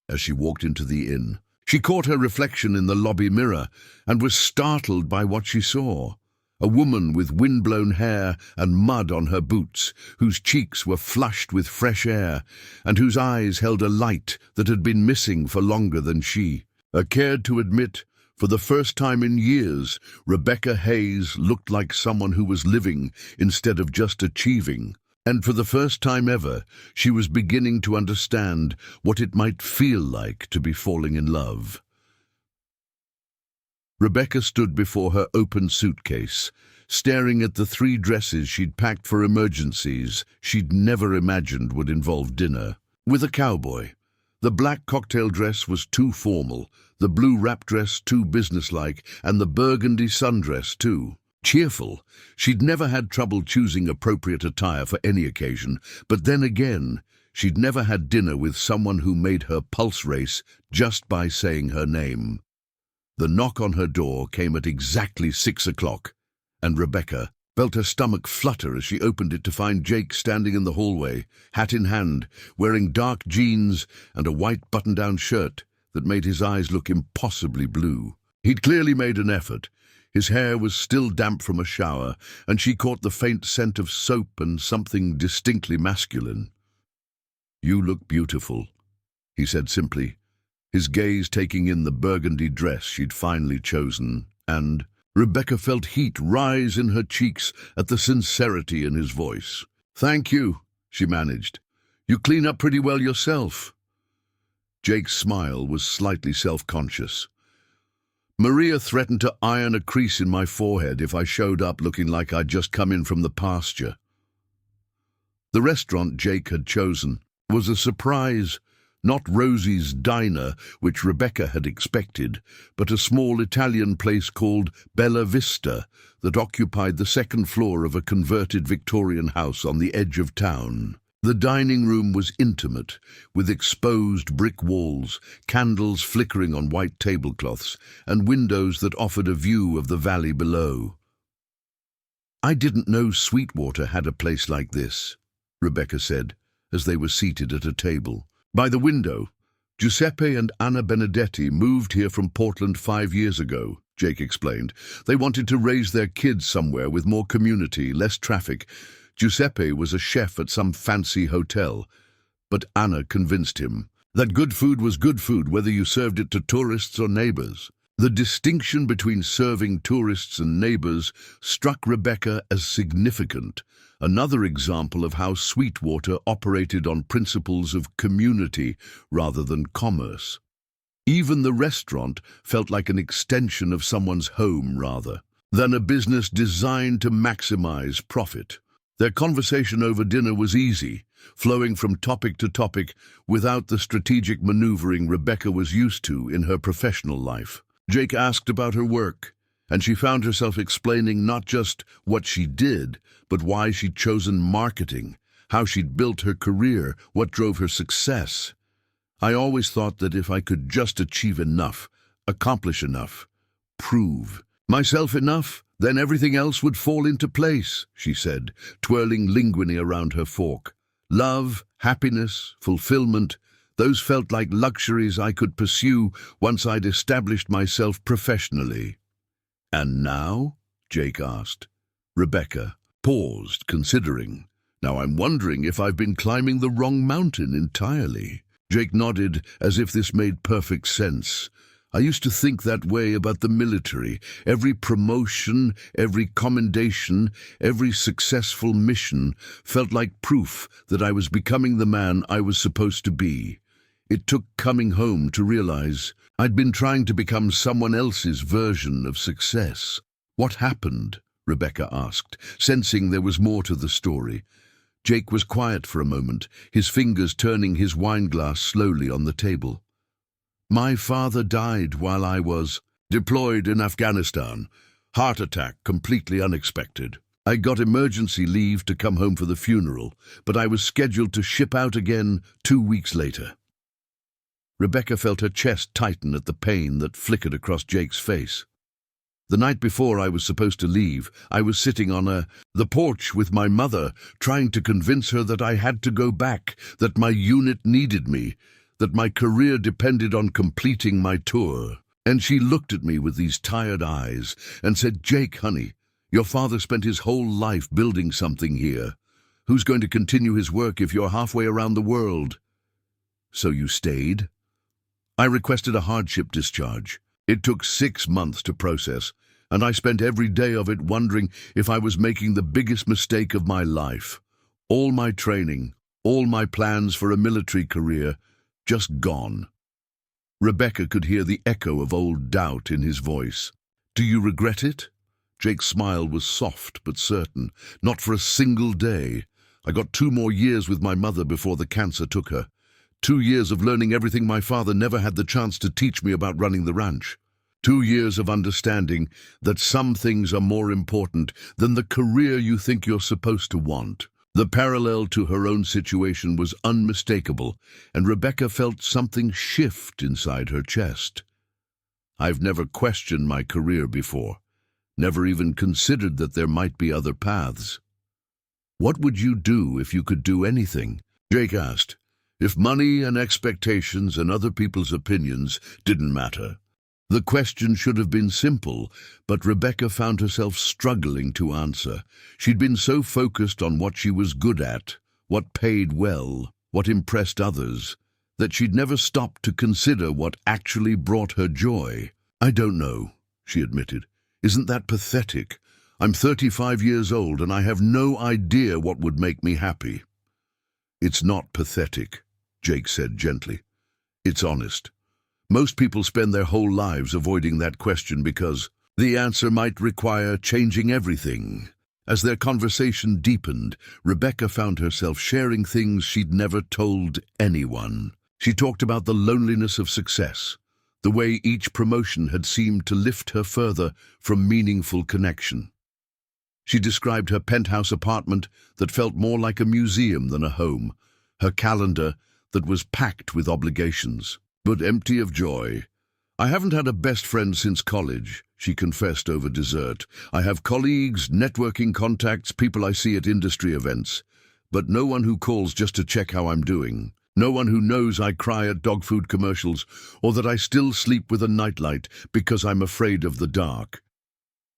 [SPEAKER 1] As she walked into the inn, she caught her reflection in the lobby mirror and was startled by what she saw. A woman with windblown hair and mud on her boots, whose cheeks were flushed with fresh air, and whose eyes held a light that had been missing for longer than she cared to admit. For the first time in years, Rebecca Hayes looked like someone who was living instead of just achieving. And for the first time ever, she was beginning to understand what it might feel like to be falling in love. Rebecca stood before her open suitcase, staring at the 3 dresses she'd packed for emergencies she'd never imagined would involve dinner. With a cowboy. The black cocktail dress was too formal, the blue wrap dress too businesslike, and the burgundy sundress too cheerful. She'd never had trouble choosing appropriate attire for any occasion, but then again, she'd never had dinner with someone who made her pulse race just by saying her name. The knock on her door came at exactly 6 o'clock, and Rebecca felt her stomach flutter as she opened it to find Jake standing in the hallway, hat in hand, wearing dark jeans and a white button-down shirt that made his eyes look impossibly blue. He'd clearly made an effort. His hair was still damp from a shower, and she caught the faint scent of soap and something distinctly masculine. "You look beautiful," he said simply, his gaze taking in the burgundy dress she'd finally chosen, and Rebecca felt heat rise in her cheeks at the sincerity in his voice. "Thank you," she managed. "You clean up pretty well yourself." Jake's smile was slightly self-conscious. "Maria threatened to iron a crease in my forehead if I showed up looking like I'd just come in from the pasture." The restaurant Jake had chosen was a surprise. Not Rosie's Diner, which Rebecca had expected, but a small Italian place called Bella Vista that occupied the 2nd floor of a converted Victorian house on the edge of town. The dining room was intimate, with exposed brick walls, candles flickering on white tablecloths, and windows that offered a view of the valley below. "I didn't know Sweetwater had a place like this," Rebecca said, as they were seated at a table. By the window, "Giuseppe and Anna Benedetti moved here from Portland 5 years ago," Jake explained. "They wanted to raise their kids somewhere with more community, less traffic. Giuseppe was a chef at some fancy hotel, but Anna convinced him that good food was good food whether you served it to tourists or neighbors." The distinction between serving tourists and neighbors struck Rebecca as significant, another example of how Sweetwater operated on principles of community rather than commerce. Even the restaurant felt like an extension of someone's home rather than a business designed to maximize profit. Their conversation over dinner was easy, flowing from topic to topic without the strategic maneuvering Rebecca was used to in her professional life. Jake asked about her work, and she found herself explaining not just what she did, but why she'd chosen marketing, how she'd built her career, what drove her success. "I always thought that if I could just achieve enough, accomplish enough, prove myself enough, then everything else would fall into place," she said, twirling linguine around her fork. "Love, happiness, fulfillment, those felt like luxuries I could pursue once I'd established myself professionally." "And now?" Jake asked. Rebecca paused, considering. "Now I'm wondering if I've been climbing the wrong mountain entirely." Jake nodded as if this made perfect sense. I used to think that way about the military. Every promotion, every commendation, every successful mission felt like proof that I was becoming the man I was supposed to be. It took coming home to realize I'd been trying to become someone else's version of success. "What happened?" Rebecca asked, sensing there was more to the story. Jake was quiet for a moment, his fingers turning his wineglass slowly on the table. "My father died while I was deployed in Afghanistan. Heart attack, completely unexpected. I got emergency leave to come home for the funeral, but I was scheduled to ship out again 2 weeks later." Rebecca felt her chest tighten at the pain that flickered across Jake's face. "The night before I was supposed to leave, I was sitting on the porch with my mother, trying to convince her that I had to go back, that my unit needed me, that my career depended on completing my tour. And she looked at me with these tired eyes and said, 'Jake, honey, your father spent his whole life building something here. Who's going to continue his work if you're halfway around the world?' So you stayed?" I requested a hardship discharge. It took 6 months to process, and I spent every day of it wondering if I was making the biggest mistake of my life. All my training, all my plans for a military career, just gone." Rebecca could hear the echo of old doubt in his voice. "Do you regret it?" Jake's smile was soft but certain. "Not for a single day. I got 2 more years with my mother before the cancer took her. 2 years of learning everything my father never had the chance to teach me about running the ranch. 2 years of understanding that some things are more important than the career you think you're supposed to want." The parallel to her own situation was unmistakable, and Rebecca felt something shift inside her chest. "I've never questioned my career before, never even considered that there might be other paths." "What would you do if you could do anything?" Jake asked. "If money and expectations and other people's opinions didn't matter?" The question should have been simple, but Rebecca found herself struggling to answer. She'd been so focused on what she was good at, what paid well, what impressed others, that she'd never stopped to consider what actually brought her joy. "I don't know," she admitted. "Isn't that pathetic? I'm 35 years old and I have no idea what would make me happy." "It's not pathetic," Jake said gently. "It's honest. Most people spend their whole lives avoiding that question because the answer might require changing everything." As their conversation deepened, Rebecca found herself sharing things she'd never told anyone. She talked about the loneliness of success, the way each promotion had seemed to lift her further from meaningful connection. She described her penthouse apartment that felt more like a museum than a home, her calendar that was packed with obligations, but empty of joy. "I haven't had a best friend since college," she confessed over dessert. "I have colleagues, networking contacts, people I see at industry events, but no one who calls just to check how I'm doing. No one who knows I cry at dog food commercials or that I still sleep with a nightlight because I'm afraid of the dark."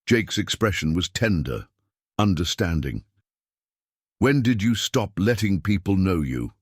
[SPEAKER 1] Jake's expression was tender, understanding. "When did you stop letting people know you?"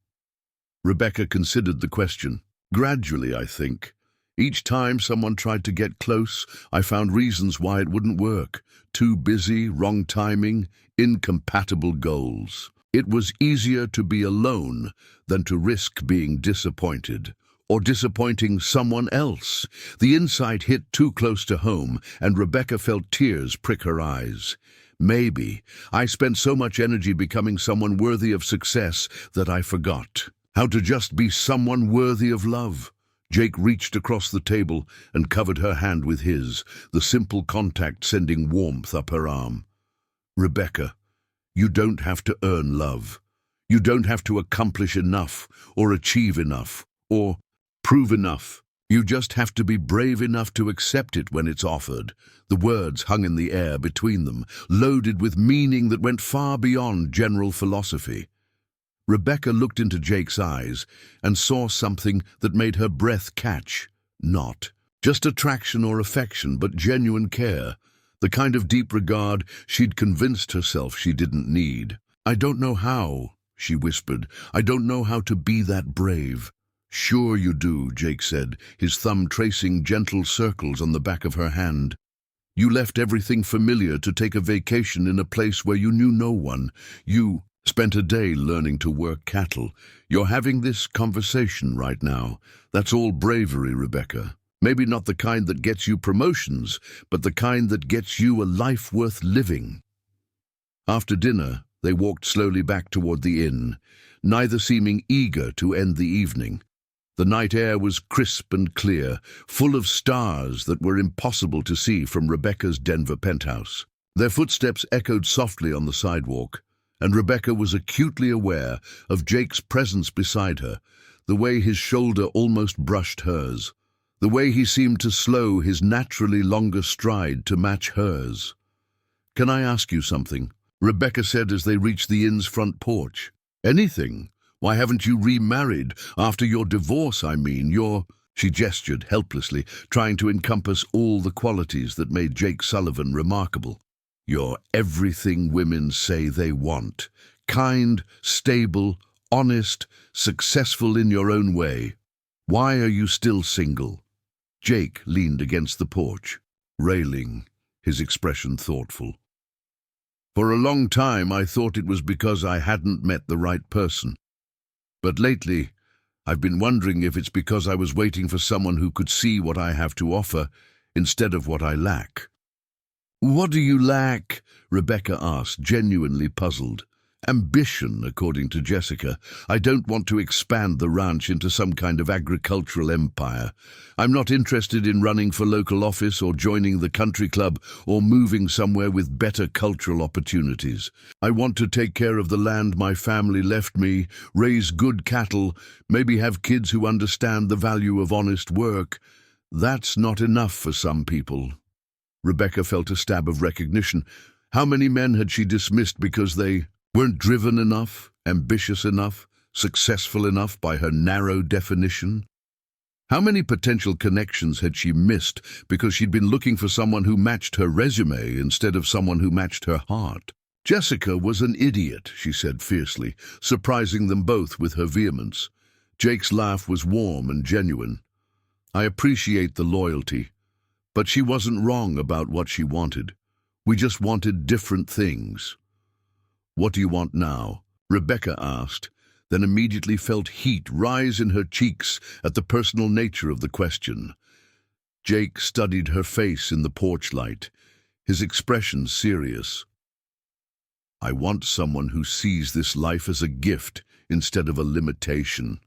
[SPEAKER 1] Rebecca considered the question. "Gradually, I think. Each time someone tried to get close, I found reasons why it wouldn't work. Too busy, wrong timing, incompatible goals. It was easier to be alone than to risk being disappointed, or disappointing someone else." The insight hit too close to home, and Rebecca felt tears prick her eyes. "Maybe I spent so much energy becoming someone worthy of success that I forgot how to just be someone worthy of love." Jake reached across the table and covered her hand with his, the simple contact sending warmth up her arm. "Rebecca, you don't have to earn love. You don't have to accomplish enough, or achieve enough, or prove enough. You just have to be brave enough to accept it when it's offered." The words hung in the air between them, loaded with meaning that went far beyond general philosophy. Rebecca looked into Jake's eyes and saw something that made her breath catch. Not just attraction or affection, but genuine care, the kind of deep regard she'd convinced herself she didn't need. "I don't know how," she whispered. "I don't know how to be that brave." Sure you do, Jake said, his thumb tracing gentle circles on the back of her hand. You left everything familiar to take a vacation in a place where you knew no one. You spent a day learning to work cattle. You're having this conversation right now. That's all bravery, Rebecca. Maybe not the kind that gets you promotions, but the kind that gets you a life worth living. After dinner, they walked slowly back toward the inn, neither seeming eager to end the evening. The night air was crisp and clear, full of stars that were impossible to see from Rebecca's Denver penthouse. Their footsteps echoed softly on the sidewalk, and Rebecca was acutely aware of Jake's presence beside her, the way his shoulder almost brushed hers, the way he seemed to slow his naturally longer stride to match hers. "Can I ask you something?" Rebecca said as they reached the inn's front porch. "Anything. Why haven't you remarried? After your divorce, I mean. She gestured helplessly, trying to encompass all the qualities that made Jake Sullivan remarkable. "You're everything women say they want. Kind, stable, honest, successful in your own way. Why are you still single?" Jake leaned against the porch, railing, his expression thoughtful. "For a long time I thought it was because I hadn't met the right person. But lately, I've been wondering if it's because I was waiting for someone who could see what I have to offer instead of what I lack." "What do you lack?" Rebecca asked, genuinely puzzled. "Ambition, according to Jessica. I don't want to expand the ranch into some kind of agricultural empire. I'm not interested in running for local office or joining the country club or moving somewhere with better cultural opportunities. I want to take care of the land my family left me, raise good cattle, maybe have kids who understand the value of honest work. That's not enough for some people." Rebecca felt a stab of recognition. How many men had she dismissed because they weren't driven enough, ambitious enough, successful enough by her narrow definition? How many potential connections had she missed because she'd been looking for someone who matched her resume instead of someone who matched her heart? "Jessica was an idiot," she said fiercely, surprising them both with her vehemence. Jake's laugh was warm and genuine. "I appreciate the loyalty, but she wasn't wrong about what she wanted. We just wanted different things." "What do you want now?" Rebecca asked, then immediately felt heat rise in her cheeks at the personal nature of the question. Jake studied her face in the porch light, his expression serious. "I want someone who sees this life as a gift instead of a limitation.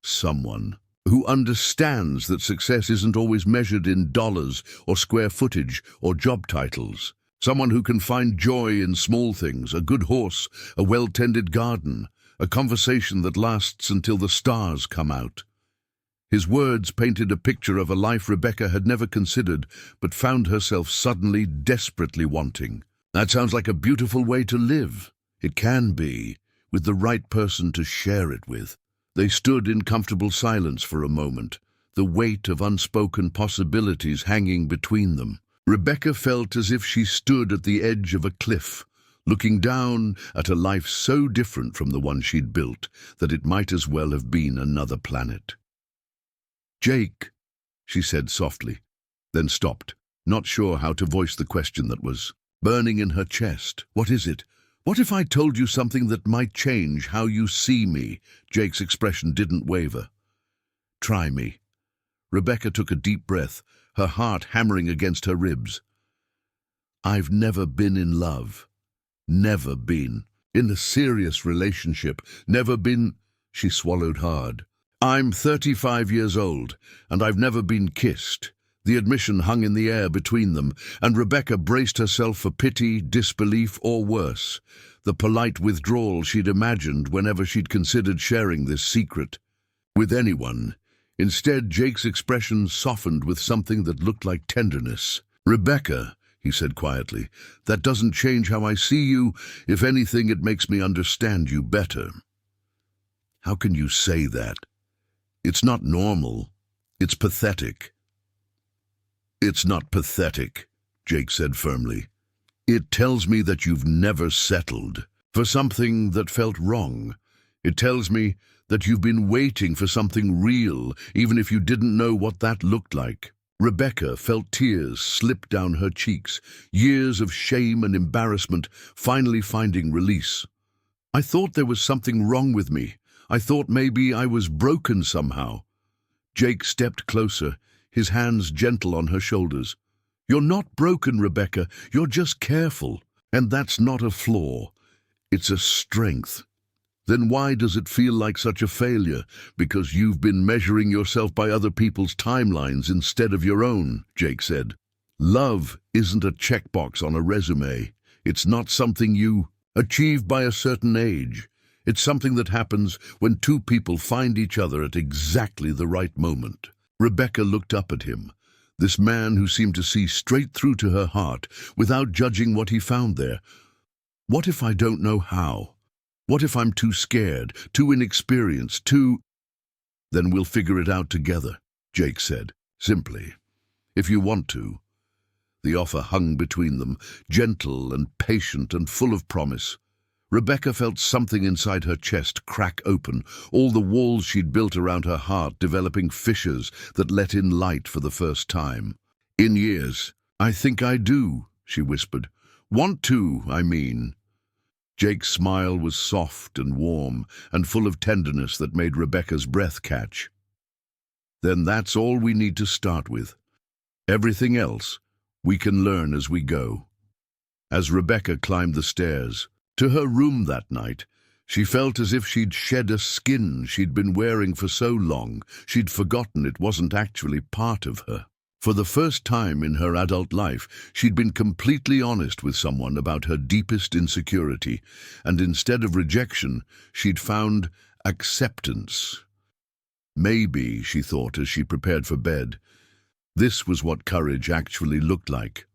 [SPEAKER 1] Someone who understands that success isn't always measured in dollars or square footage or job titles. Someone who can find joy in small things, a good horse, a well-tended garden, a conversation that lasts until the stars come out." His words painted a picture of a life Rebecca had never considered, but found herself suddenly desperately wanting. "That sounds like a beautiful way to live." "It can be, with the right person to share it with." They stood in comfortable silence for a moment, the weight of unspoken possibilities hanging between them. Rebecca felt as if she stood at the edge of a cliff, looking down at a life so different from the one she'd built that it might as well have been another planet. "Jake," she said softly, then stopped, not sure how to voice the question that was burning in her chest. "What is it? What if I told you something that might change how you see me?" Jake's expression didn't waver. "Try me." Rebecca took a deep breath, her heart hammering against her ribs. "I've never been in love. Never been. In a serious relationship. Never been—" She swallowed hard. "I'm 35 years old, and I've never been kissed." The admission hung in the air between them, and Rebecca braced herself for pity, disbelief, or worse, the polite withdrawal she'd imagined whenever she'd considered sharing this secret with anyone. Instead, Jake's expression softened with something that looked like tenderness. "Rebecca," he said quietly, "that doesn't change how I see you. If anything, it makes me understand you better." "How can you say that? It's not normal. It's pathetic." "It's not pathetic," Jake said firmly. "It tells me that you've never settled for something that felt wrong. It tells me that you've been waiting for something real, even if you didn't know what that looked like." Rebecca felt tears slip down her cheeks, years of shame and embarrassment finally finding release. "I thought there was something wrong with me. I thought maybe I was broken somehow." Jake stepped closer, his hands gentle on her shoulders. "You're not broken, Rebecca. You're just careful. And that's not a flaw. It's a strength." "Then why does it feel like such a failure? Because you've been measuring yourself by other people's timelines instead of your own," Jake said. "Love isn't a checkbox on a resume. It's not something you achieve by a certain age. It's something that happens when two people find each other at exactly the right moment." Rebecca looked up at him, this man who seemed to see straight through to her heart without judging what he found there. "What if I don't know how? What if I'm too scared, too inexperienced, too—" "Then we'll figure it out together," Jake said, simply. "If you want to." The offer hung between them, gentle and patient and full of promise. Rebecca felt something inside her chest crack open, all the walls she'd built around her heart developing fissures that let in light for the first time. "In years, I think I do," she whispered. "Want to, I mean." Jake's smile was soft and warm and full of tenderness that made Rebecca's breath catch. "Then that's all we need to start with. Everything else we can learn as we go." As Rebecca climbed the stairs to her room that night, she felt as if she'd shed a skin she'd been wearing for so long she'd forgotten it wasn't actually part of her. For the first time in her adult life, she'd been completely honest with someone about her deepest insecurity, and instead of rejection, she'd found acceptance. Maybe, she thought as she prepared for bed, this was what courage actually looked like.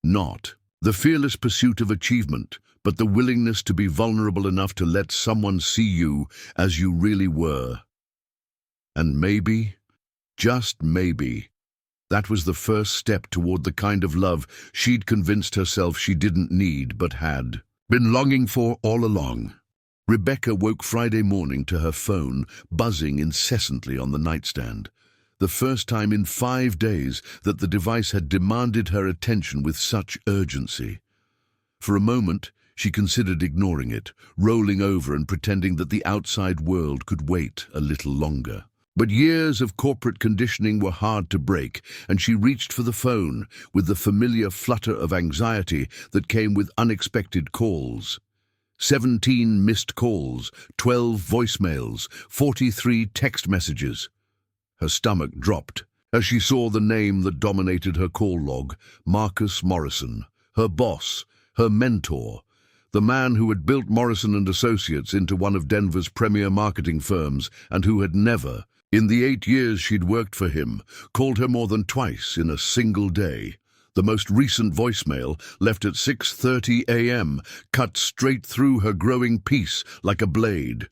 [SPEAKER 1] Not the fearless pursuit of achievement, but the willingness to be vulnerable enough to let someone see you as you really were. And maybe, just maybe, that was the first step toward the kind of love she'd convinced herself she didn't need but had been longing for all along. Rebecca woke Friday morning to her phone buzzing incessantly on the nightstand, the first time in 5 days that the device had demanded her attention with such urgency. For a moment, she considered ignoring it, rolling over and pretending that the outside world could wait a little longer. But years of corporate conditioning were hard to break, and she reached for the phone with the familiar flutter of anxiety that came with unexpected calls. 17 missed calls, 12 voicemails, 43 text messages. Her stomach dropped as she saw the name that dominated her call log, Marcus Morrison, her boss, her mentor, the man who had built Morrison & Associates into one of Denver's premier marketing firms and who had never, in the 8 years she'd worked for him, called her more than twice in a single day. The most recent voicemail, left at 6:30 a.m., cut straight through her growing peace like a blade.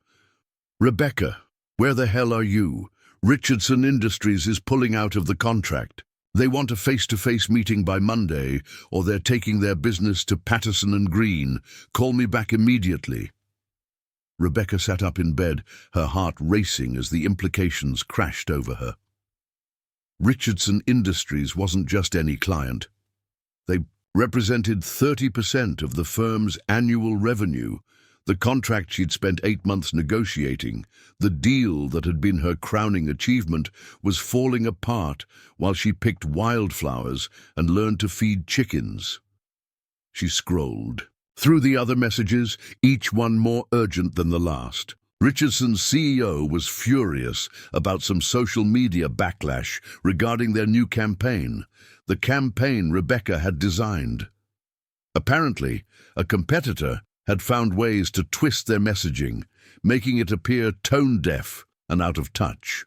[SPEAKER 1] "Rebecca, where the hell are you? Richardson Industries is pulling out of the contract. They want a face-to-face meeting by Monday, or they're taking their business to Patterson and Green. Call me back immediately." Rebecca sat up in bed, her heart racing as the implications crashed over her. Richardson Industries wasn't just any client. They represented 30% of the firm's annual revenue, the contract she'd spent 8 months negotiating, the deal that had been her crowning achievement, was falling apart while she picked wildflowers and learned to feed chickens. She scrolled through the other messages, each one more urgent than the last. Richardson's CEO was furious about some social media backlash regarding their new campaign, the campaign Rebecca had designed. Apparently, a competitor had found ways to twist their messaging, making it appear tone-deaf and out of touch.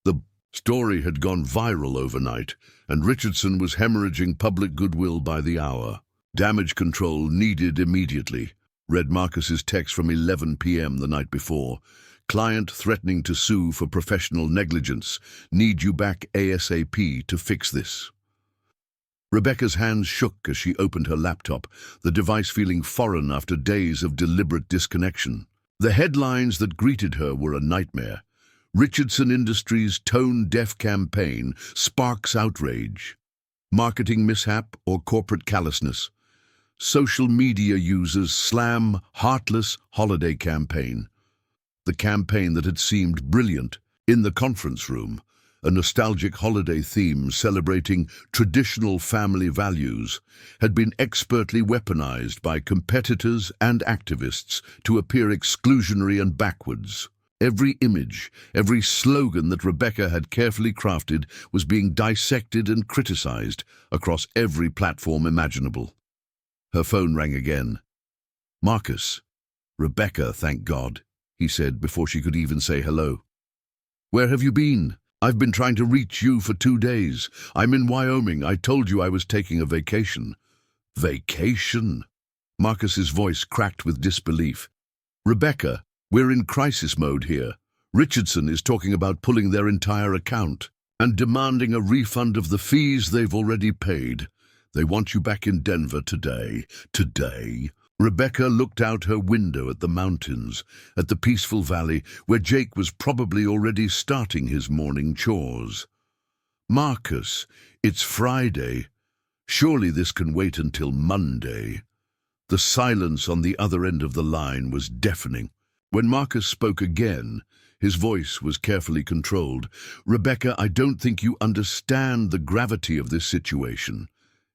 [SPEAKER 1] The story had gone viral overnight, and Richardson was hemorrhaging public goodwill by the hour. "Damage control needed immediately," read Marcus's text from 11 p.m. the night before. "Client threatening to sue for professional negligence. Need you back ASAP to fix this." Rebecca's hands shook as she opened her laptop, the device feeling foreign after days of deliberate disconnection. The headlines that greeted her were a nightmare. Richardson Industries' tone-deaf campaign sparks outrage. Marketing mishap or corporate callousness. Social media users slam heartless holiday campaign. The campaign that had seemed brilliant in the conference room, a nostalgic holiday theme celebrating traditional family values, had been expertly weaponized by competitors and activists to appear exclusionary and backwards. Every image, every slogan that Rebecca had carefully crafted was being dissected and criticized across every platform imaginable. Her phone rang again. "Marcus." "Rebecca, thank God," he said before she could even say hello. "Where have you been? I've been trying to reach you for 2 days. I'm in Wyoming. I told you I was taking a vacation." "Vacation?" Marcus's voice cracked with disbelief. "Rebecca, we're in crisis mode here. Richardson is talking about pulling their entire account and demanding a refund of the fees they've already paid. They want you back in Denver today." "Today?" Rebecca looked out her window at the mountains, at the peaceful valley where Jake was probably already starting his morning chores. "Marcus, it's Friday. Surely this can wait until Monday." The silence on the other end of the line was deafening. When Marcus spoke again, his voice was carefully controlled. "Rebecca, I don't think you understand the gravity of this situation.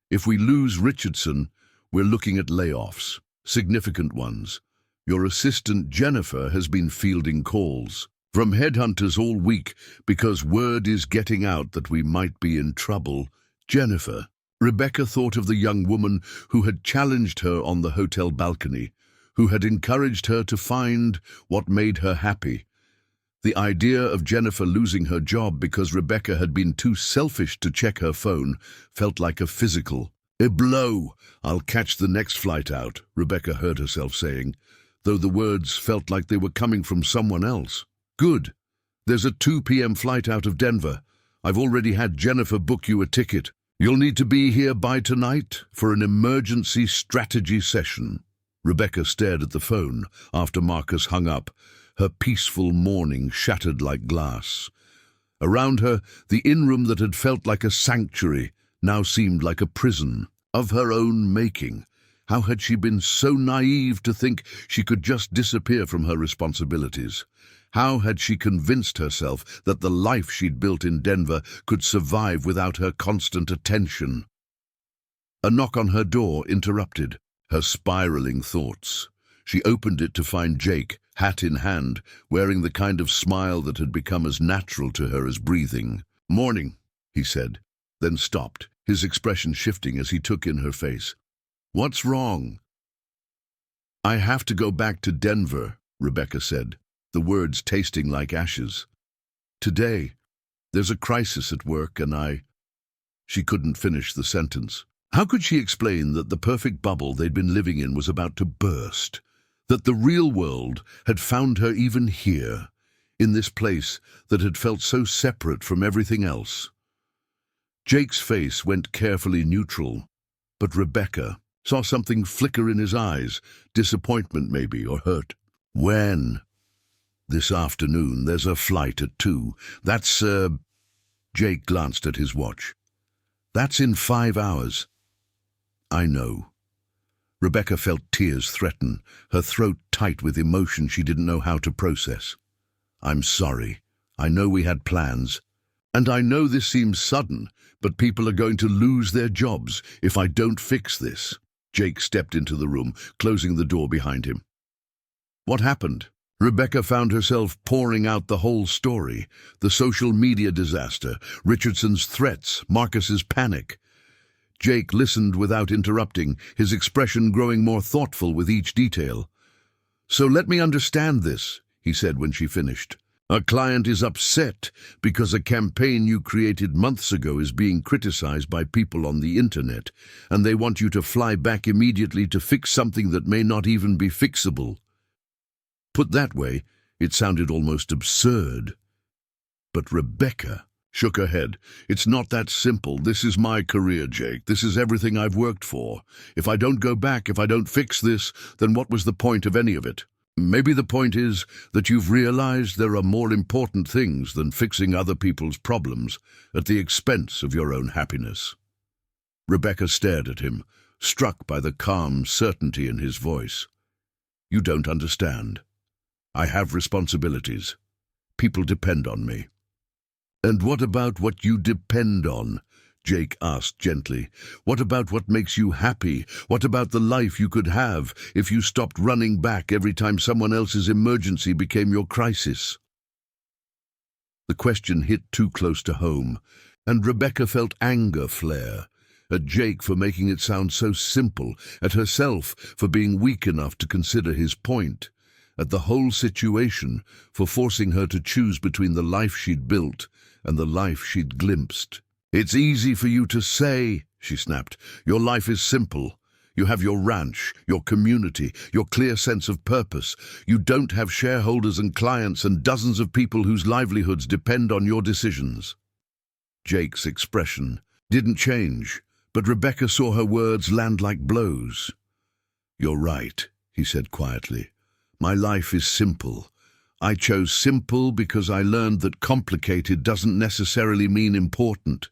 [SPEAKER 1] If we lose Richardson, we're looking at layoffs. Significant ones. Your assistant Jennifer has been fielding calls from headhunters all week because word is getting out that we might be in trouble." "Jennifer?" Rebecca thought of the young woman who had challenged her on the hotel balcony, who had encouraged her to find what made her happy. The idea of Jennifer losing her job because Rebecca had been too selfish to check her phone felt like a physical "A blow. I'll catch the next flight out," Rebecca heard herself saying, though the words felt like they were coming from someone else. "Good. There's a 2 p.m. flight out of Denver. I've already had Jennifer book you a ticket. You'll need to be here by tonight for an emergency strategy session." Rebecca stared at the phone after Marcus hung up, her peaceful morning shattered like glass. Around her, the in-room that had felt like a sanctuary now seemed like a prison of her own making. How had she been so naive to think she could just disappear from her responsibilities? How had she convinced herself that the life she'd built in Denver could survive without her constant attention? A knock on her door interrupted her spiraling thoughts. She opened it to find Jake, hat in hand, wearing the kind of smile that had become as natural to her as breathing. "Morning," he said, then stopped, his expression shifting as he took in her face. "What's wrong?" "I have to go back to Denver," Rebecca said, the words tasting like ashes. "Today, there's a crisis at work and She couldn't finish the sentence. How could she explain that the perfect bubble they'd been living in was about to burst? That the real world had found her even here, in this place that had felt so separate from everything else? Jake's face went carefully neutral, but Rebecca saw something flicker in his eyes, disappointment maybe, or hurt. "When?" "This afternoon. There's a flight at 2. That's, Jake glanced at his watch. "That's in 5 hours. "I know." Rebecca felt tears threaten, her throat tight with emotion she didn't know how to process. "I'm sorry. I know we had plans. And I know this seems sudden, but people are going to lose their jobs if I don't fix this." Jake stepped into the room, closing the door behind him. "What happened?" Rebecca found herself pouring out the whole story. The social media disaster, Richardson's threats, Marcus's panic. Jake listened without interrupting, his expression growing more thoughtful with each detail. "So let me understand this," he said when she finished. "A client is upset because a campaign you created months ago is being criticized by people on the internet, and they want you to fly back immediately to fix something that may not even be fixable." Put that way, it sounded almost absurd. But Rebecca shook her head. "It's not that simple. This is my career, Jake. This is everything I've worked for. If I don't go back, if I don't fix this, then what was the point of any of it?" Maybe the point is that you've realized there are more important things than fixing other people's problems at the expense of your own happiness. Rebecca stared at him, struck by the calm certainty in his voice. You don't understand. I have responsibilities. People depend on me. And what about what you depend on? Jake asked gently. What about what makes you happy? What about the life you could have if you stopped running back every time someone else's emergency became your crisis? The question hit too close to home, and Rebecca felt anger flare. At Jake for making it sound so simple, at herself for being weak enough to consider his point, at the whole situation for forcing her to choose between the life she'd built and the life she'd glimpsed. It's easy for you to say, she snapped. Your life is simple. You have your ranch, your community, your clear sense of purpose. You don't have shareholders and clients and dozens of people whose livelihoods depend on your decisions. Jake's expression didn't change, but Rebecca saw her words land like blows. You're right, he said quietly. My life is simple. I chose simple because I learned that complicated doesn't necessarily mean important.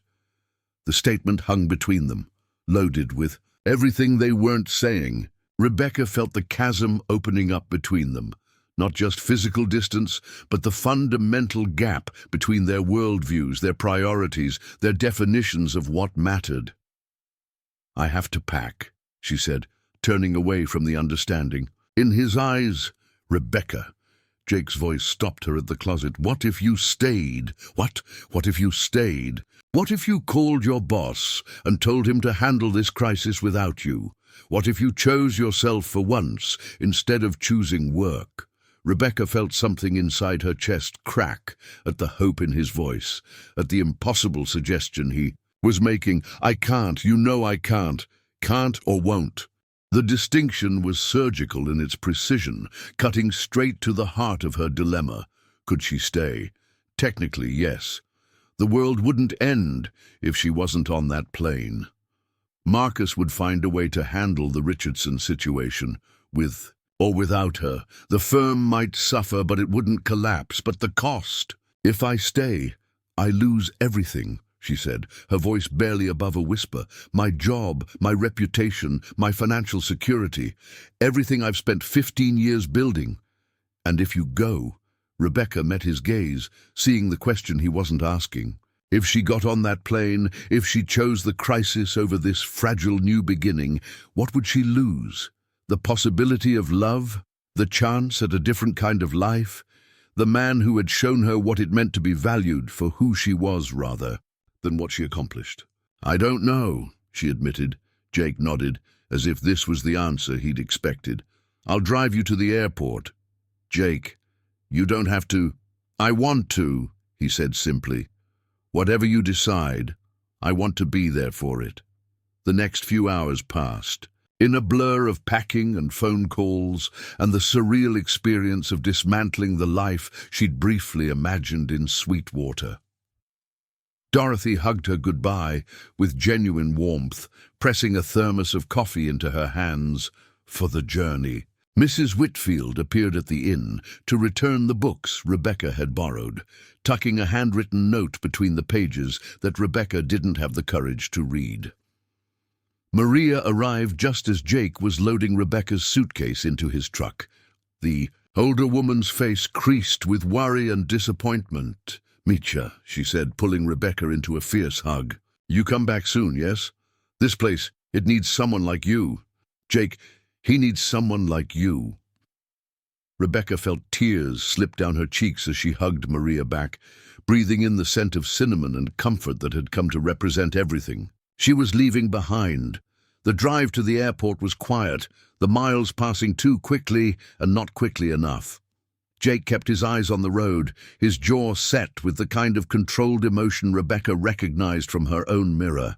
[SPEAKER 1] The statement hung between them, loaded with everything they weren't saying. Rebecca felt the chasm opening up between them, not just physical distance, but the fundamental gap between their worldviews, their priorities, their definitions of what mattered. I have to pack, she said, turning away from the understanding. In his eyes, Rebecca. Jake's voice stopped her at the closet. What if you stayed? What if you stayed? What if you called your boss and told him to handle this crisis without you? What if you chose yourself for once instead of choosing work? Rebecca felt something inside her chest crack at the hope in his voice, at the impossible suggestion he was making. I can't, you know I can't. Can't or won't. The distinction was surgical in its precision, cutting straight to the heart of her dilemma. Could she stay? Technically, yes. The world wouldn't end if she wasn't on that plane. Marcus would find a way to handle the Richardson situation, with or without her. The firm might suffer, but it wouldn't collapse. But the cost? If I stay, I lose everything, she said, her voice barely above a whisper. My job, my reputation, my financial security, everything I've spent 15 years building. And if you go, Rebecca met his gaze, seeing the question he wasn't asking. If she got on that plane, if she chose the crisis over this fragile new beginning, what would she lose? The possibility of love? The chance at a different kind of life? The man who had shown her what it meant to be valued for who she was, rather than what she accomplished. I don't know, she admitted. Jake nodded, as if this was the answer he'd expected. I'll drive you to the airport. Jake, you don't have to. I want to, he said simply. Whatever you decide, I want to be there for it. The next few hours passed, in a blur of packing and phone calls and the surreal experience of dismantling the life she'd briefly imagined in Sweetwater. Dorothy hugged her goodbye with genuine warmth, pressing a thermos of coffee into her hands for the journey. Mrs. Whitfield appeared at the inn to return the books Rebecca had borrowed, tucking a handwritten note between the pages that Rebecca didn't have the courage to read. Maria arrived just as Jake was loading Rebecca's suitcase into his truck. The older woman's face creased with worry and disappointment. Meet she said, pulling Rebecca into a fierce hug. You come back soon, yes? This place, it needs someone like you. Jake, he needs someone like you. Rebecca felt tears slip down her cheeks as she hugged Maria back, breathing in the scent of cinnamon and comfort that had come to represent everything she was leaving behind. The drive to the airport was quiet, the miles passing too quickly and not quickly enough. Jake kept his eyes on the road, his jaw set with the kind of controlled emotion Rebecca recognized from her own mirror.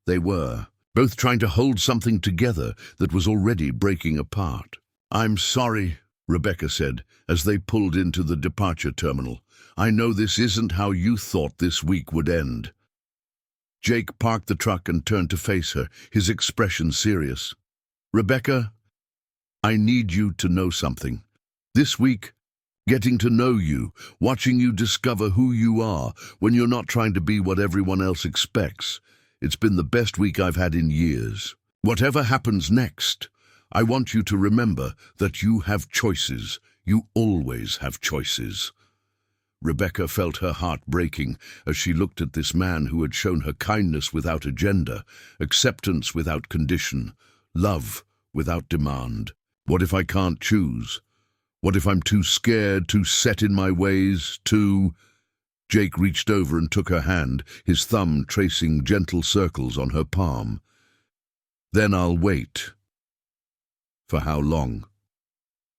[SPEAKER 1] They were both trying to hold something together that was already breaking apart. I'm sorry, Rebecca said, as they pulled into the departure terminal. I know this isn't how you thought this week would end. Jake parked the truck and turned to face her, his expression serious. Rebecca, I need you to know something. This week, getting to know you, watching you discover who you are when you're not trying to be what everyone else expects. It's been the best week I've had in years. Whatever happens next, I want you to remember that you have choices. You always have choices. Rebecca felt her heart breaking as she looked at this man who had shown her kindness without agenda, acceptance without condition, love without demand. What if I can't choose? What if I'm too scared, too set in my ways, too... Jake reached over and took her hand, his thumb tracing gentle circles on her palm. Then I'll wait. For how long?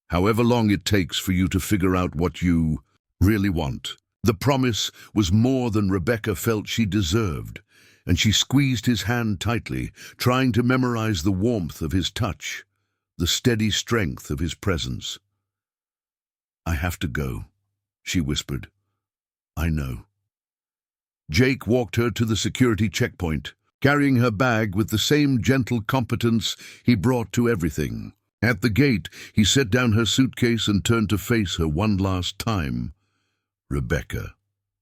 [SPEAKER 1] However long it takes for you to figure out what you really want. The promise was more than Rebecca felt she deserved, and she squeezed his hand tightly, trying to memorize the warmth of his touch, the steady strength of his presence. I have to go, she whispered. I know. Jake walked her to the security checkpoint, carrying her bag with the same gentle competence he brought to everything. At the gate, he set down her suitcase and turned to face her one last time. Rebecca,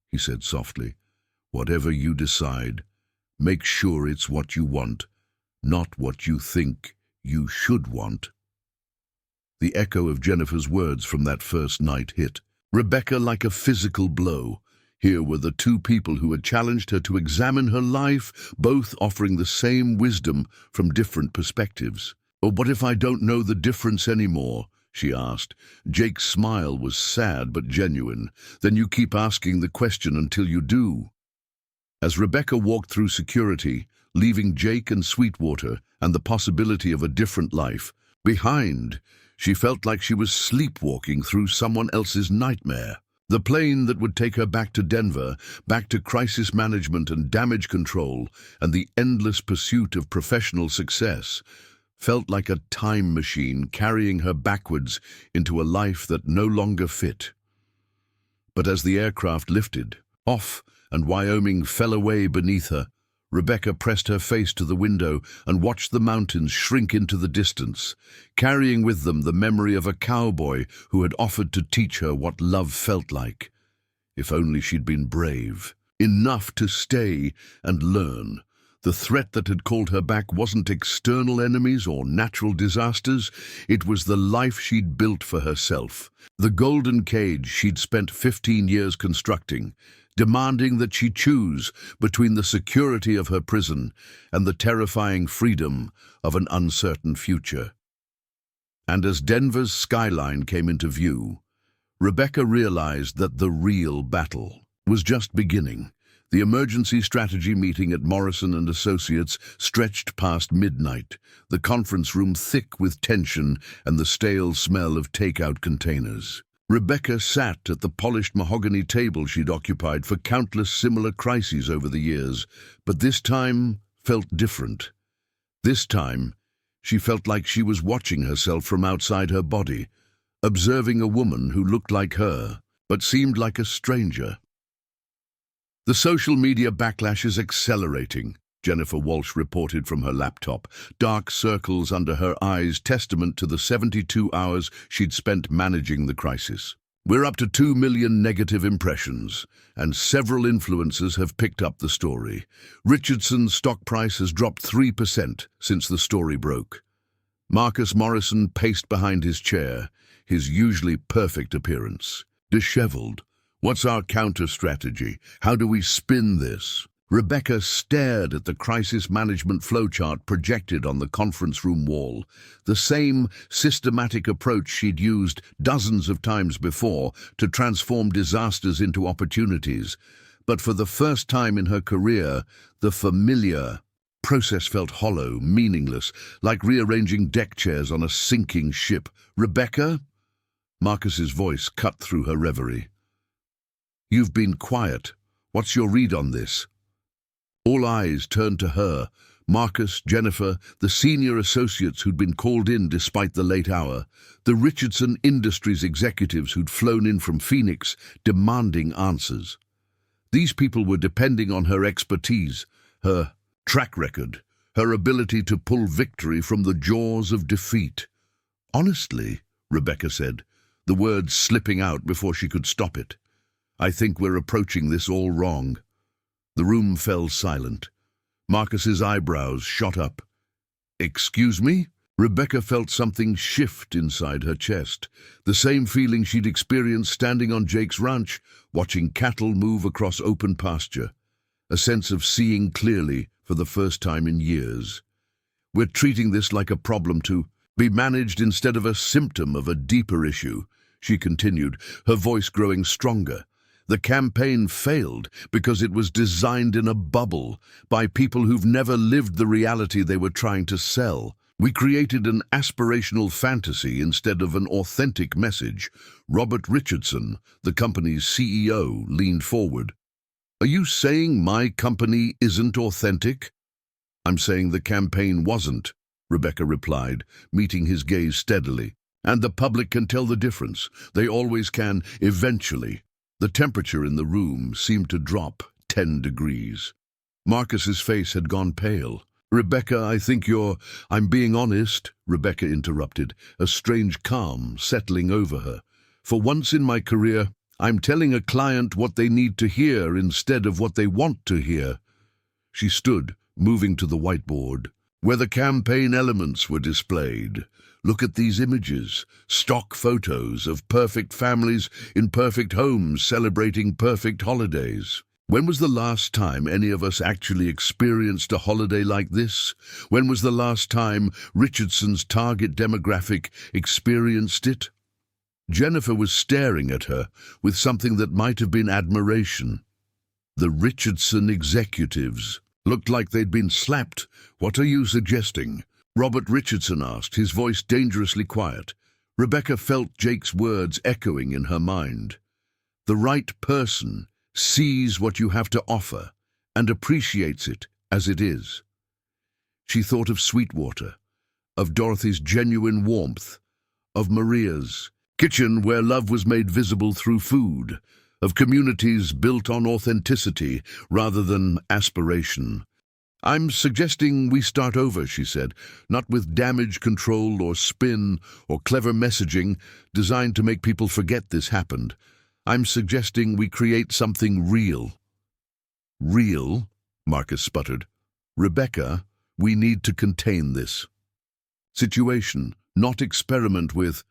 [SPEAKER 1] he said softly, whatever you decide, make sure it's what you want, not what you think you should want. The echo of Jennifer's words from that first night hit Rebecca like a physical blow. Here were the two people who had challenged her to examine her life, both offering the same wisdom from different perspectives. But what if I don't know the difference anymore? She asked. Jake's smile was sad but genuine. Then you keep asking the question until you do. As Rebecca walked through security, leaving Jake and Sweetwater and the possibility of a different life behind, she felt like she was sleepwalking through someone else's nightmare. The plane that would take her back to Denver, back to crisis management and damage control, and the endless pursuit of professional success, felt like a time machine carrying her backwards into a life that no longer fit. But as the aircraft lifted off and Wyoming fell away beneath her, Rebecca pressed her face to the window and watched the mountains shrink into the distance, carrying with them the memory of a cowboy who had offered to teach her what love felt like. If only she'd been brave, enough to stay and learn. The threat that had called her back wasn't external enemies or natural disasters. It was the life she'd built for herself, the golden cage she'd spent 15 years constructing, demanding that she choose between the security of her prison and the terrifying freedom of an uncertain future. And as Denver's skyline came into view, Rebecca realized that the real battle was just beginning. The emergency strategy meeting at Morrison & Associates stretched past midnight, the conference room thick with tension and the stale smell of takeout containers. Rebecca sat at the polished mahogany table she'd occupied for countless similar crises over the years, but this time felt different. This time, she felt like she was watching herself from outside her body, observing a woman who looked like her, but seemed like a stranger. The social media backlash is accelerating, Jennifer Walsh reported from her laptop, dark circles under her eyes testament to the 72 hours she'd spent managing the crisis. We're up to 2 million negative impressions, and several influencers have picked up the story. Richardson's stock price has dropped 3% since the story broke. Marcus Morrison paced behind his chair, his usually perfect appearance, disheveled. What's our counter-strategy? How do we spin this? Rebecca stared at the crisis management flowchart projected on the conference room wall, the same systematic approach she'd used dozens of times before to transform disasters into opportunities. But for the first time in her career, the familiar process felt hollow, meaningless, like rearranging deck chairs on a sinking ship. Rebecca? Marcus's voice cut through her reverie. You've been quiet. What's your read on this? All eyes turned to her. Marcus, Jennifer, the senior associates who'd been called in despite the late hour, the Richardson Industries executives who'd flown in from Phoenix demanding answers. These people were depending on her expertise, her track record, her ability to pull victory from the jaws of defeat. Honestly, Rebecca said, the words slipping out before she could stop it. I think we're approaching this all wrong. The room fell silent. Marcus's eyebrows shot up. Excuse me? Rebecca felt something shift inside her chest, the same feeling she'd experienced standing on Jake's ranch, watching cattle move across open pasture, a sense of seeing clearly for the first time in years. We're treating this like a problem to be managed instead of a symptom of a deeper issue, she continued, her voice growing stronger. The campaign failed because it was designed in a bubble by people who've never lived the reality they were trying to sell. We created an aspirational fantasy instead of an authentic message. Robert Richardson, the company's CEO, leaned forward. Are you saying my company isn't authentic? I'm saying the campaign wasn't, Rebecca replied, meeting his gaze steadily. And the public can tell the difference. They always can, eventually. The temperature in the room seemed to drop 10 degrees. Marcus's face had gone pale. Rebecca, I'm being honest, Rebecca interrupted, a strange calm settling over her. For once in my career, I'm telling a client what they need to hear instead of what they want to hear. She stood, moving to the whiteboard, where the campaign elements were displayed. Look at these images, stock photos of perfect families in perfect homes celebrating perfect holidays. When was the last time any of us actually experienced a holiday like this? When was the last time Richardson's target demographic experienced it? Jennifer was staring at her with something that might have been admiration. The Richardson executives looked like they'd been slapped. What are you suggesting? Robert Richardson asked, his voice dangerously quiet. Rebecca felt Jake's words echoing in her mind. The right person sees what you have to offer and appreciates it as it is. She thought of Sweetwater, of Dorothy's genuine warmth, of Maria's kitchen where love was made visible through food, of communities built on authenticity rather than aspiration. I'm suggesting we start over, she said, not with damage control or spin or clever messaging designed to make people forget this happened. I'm suggesting we create something real. Real? Marcus sputtered. Rebecca, we need to contain this situation, not experiment with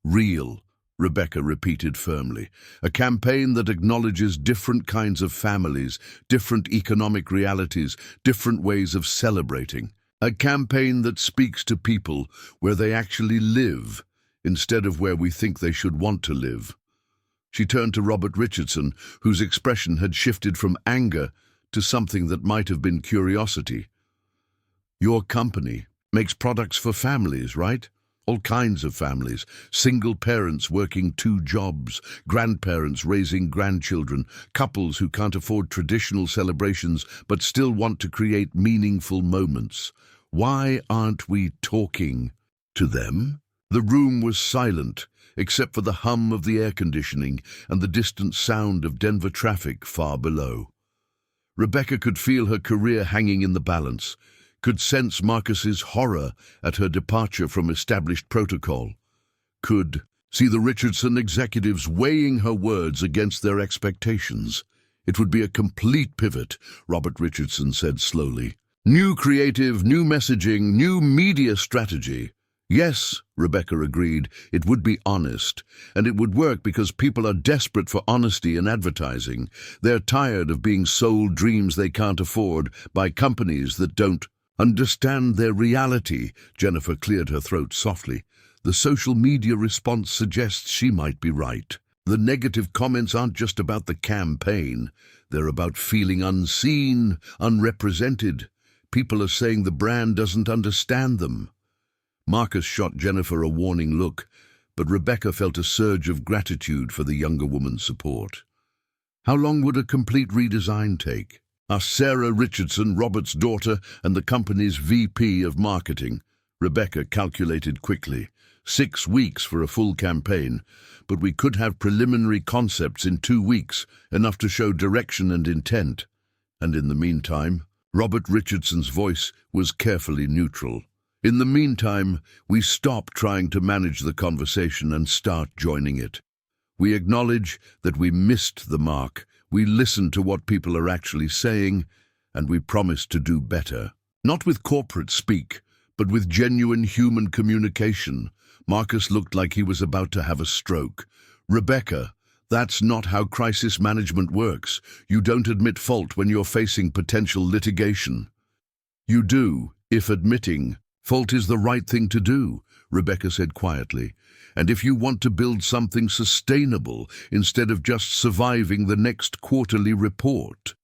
[SPEAKER 1] real, Rebecca repeated firmly. A campaign that acknowledges different kinds of families, different economic realities, different ways of celebrating. A campaign that speaks to people where they actually live, instead of where we think they should want to live. She turned to Robert Richardson, whose expression had shifted from anger to something that might have been curiosity. Your company makes products for families, right? All kinds of families, single parents working 2 jobs, grandparents raising grandchildren, couples who can't afford traditional celebrations but still want to create meaningful moments. Why aren't we talking to them? The room was silent, except for the hum of the air conditioning and the distant sound of Denver traffic far below. Rebecca could feel her career hanging in the balance, could sense Marcus's horror at her departure from established protocol, could see the Richardson executives weighing her words against their expectations. It would be a complete pivot, Robert Richardson said slowly. New creative, new messaging, new media strategy. Yes, Rebecca agreed, it would be honest, and it would work because people are desperate for honesty in advertising. They're tired of being sold dreams they can't afford by companies that don't understand their reality. Jennifer cleared her throat softly. The social media response suggests she might be right. The negative comments aren't just about the campaign. They're about feeling unseen, unrepresented. People are saying the brand doesn't understand them. Marcus shot Jennifer a warning look, but Rebecca felt a surge of gratitude for the younger woman's support. How long would a complete redesign take? Asked Sarah Richardson, Robert's daughter and the company's VP of marketing. Rebecca calculated quickly. 6 weeks for a full campaign, but we could have preliminary concepts in 2 weeks, enough to show direction and intent. And in the meantime, Robert Richardson's voice was carefully neutral. In the meantime, we stop trying to manage the conversation and start joining it. We acknowledge that we missed the mark, we listen to what people are actually saying, and we promise to do better. Not with corporate speak, but with genuine human communication. Marcus looked like he was about to have a stroke. Rebecca, that's not how crisis management works. You don't admit fault when you're facing potential litigation. You do, if admitting fault is the right thing to do, Rebecca said quietly. And if you want to build something sustainable instead of just surviving the next quarterly report.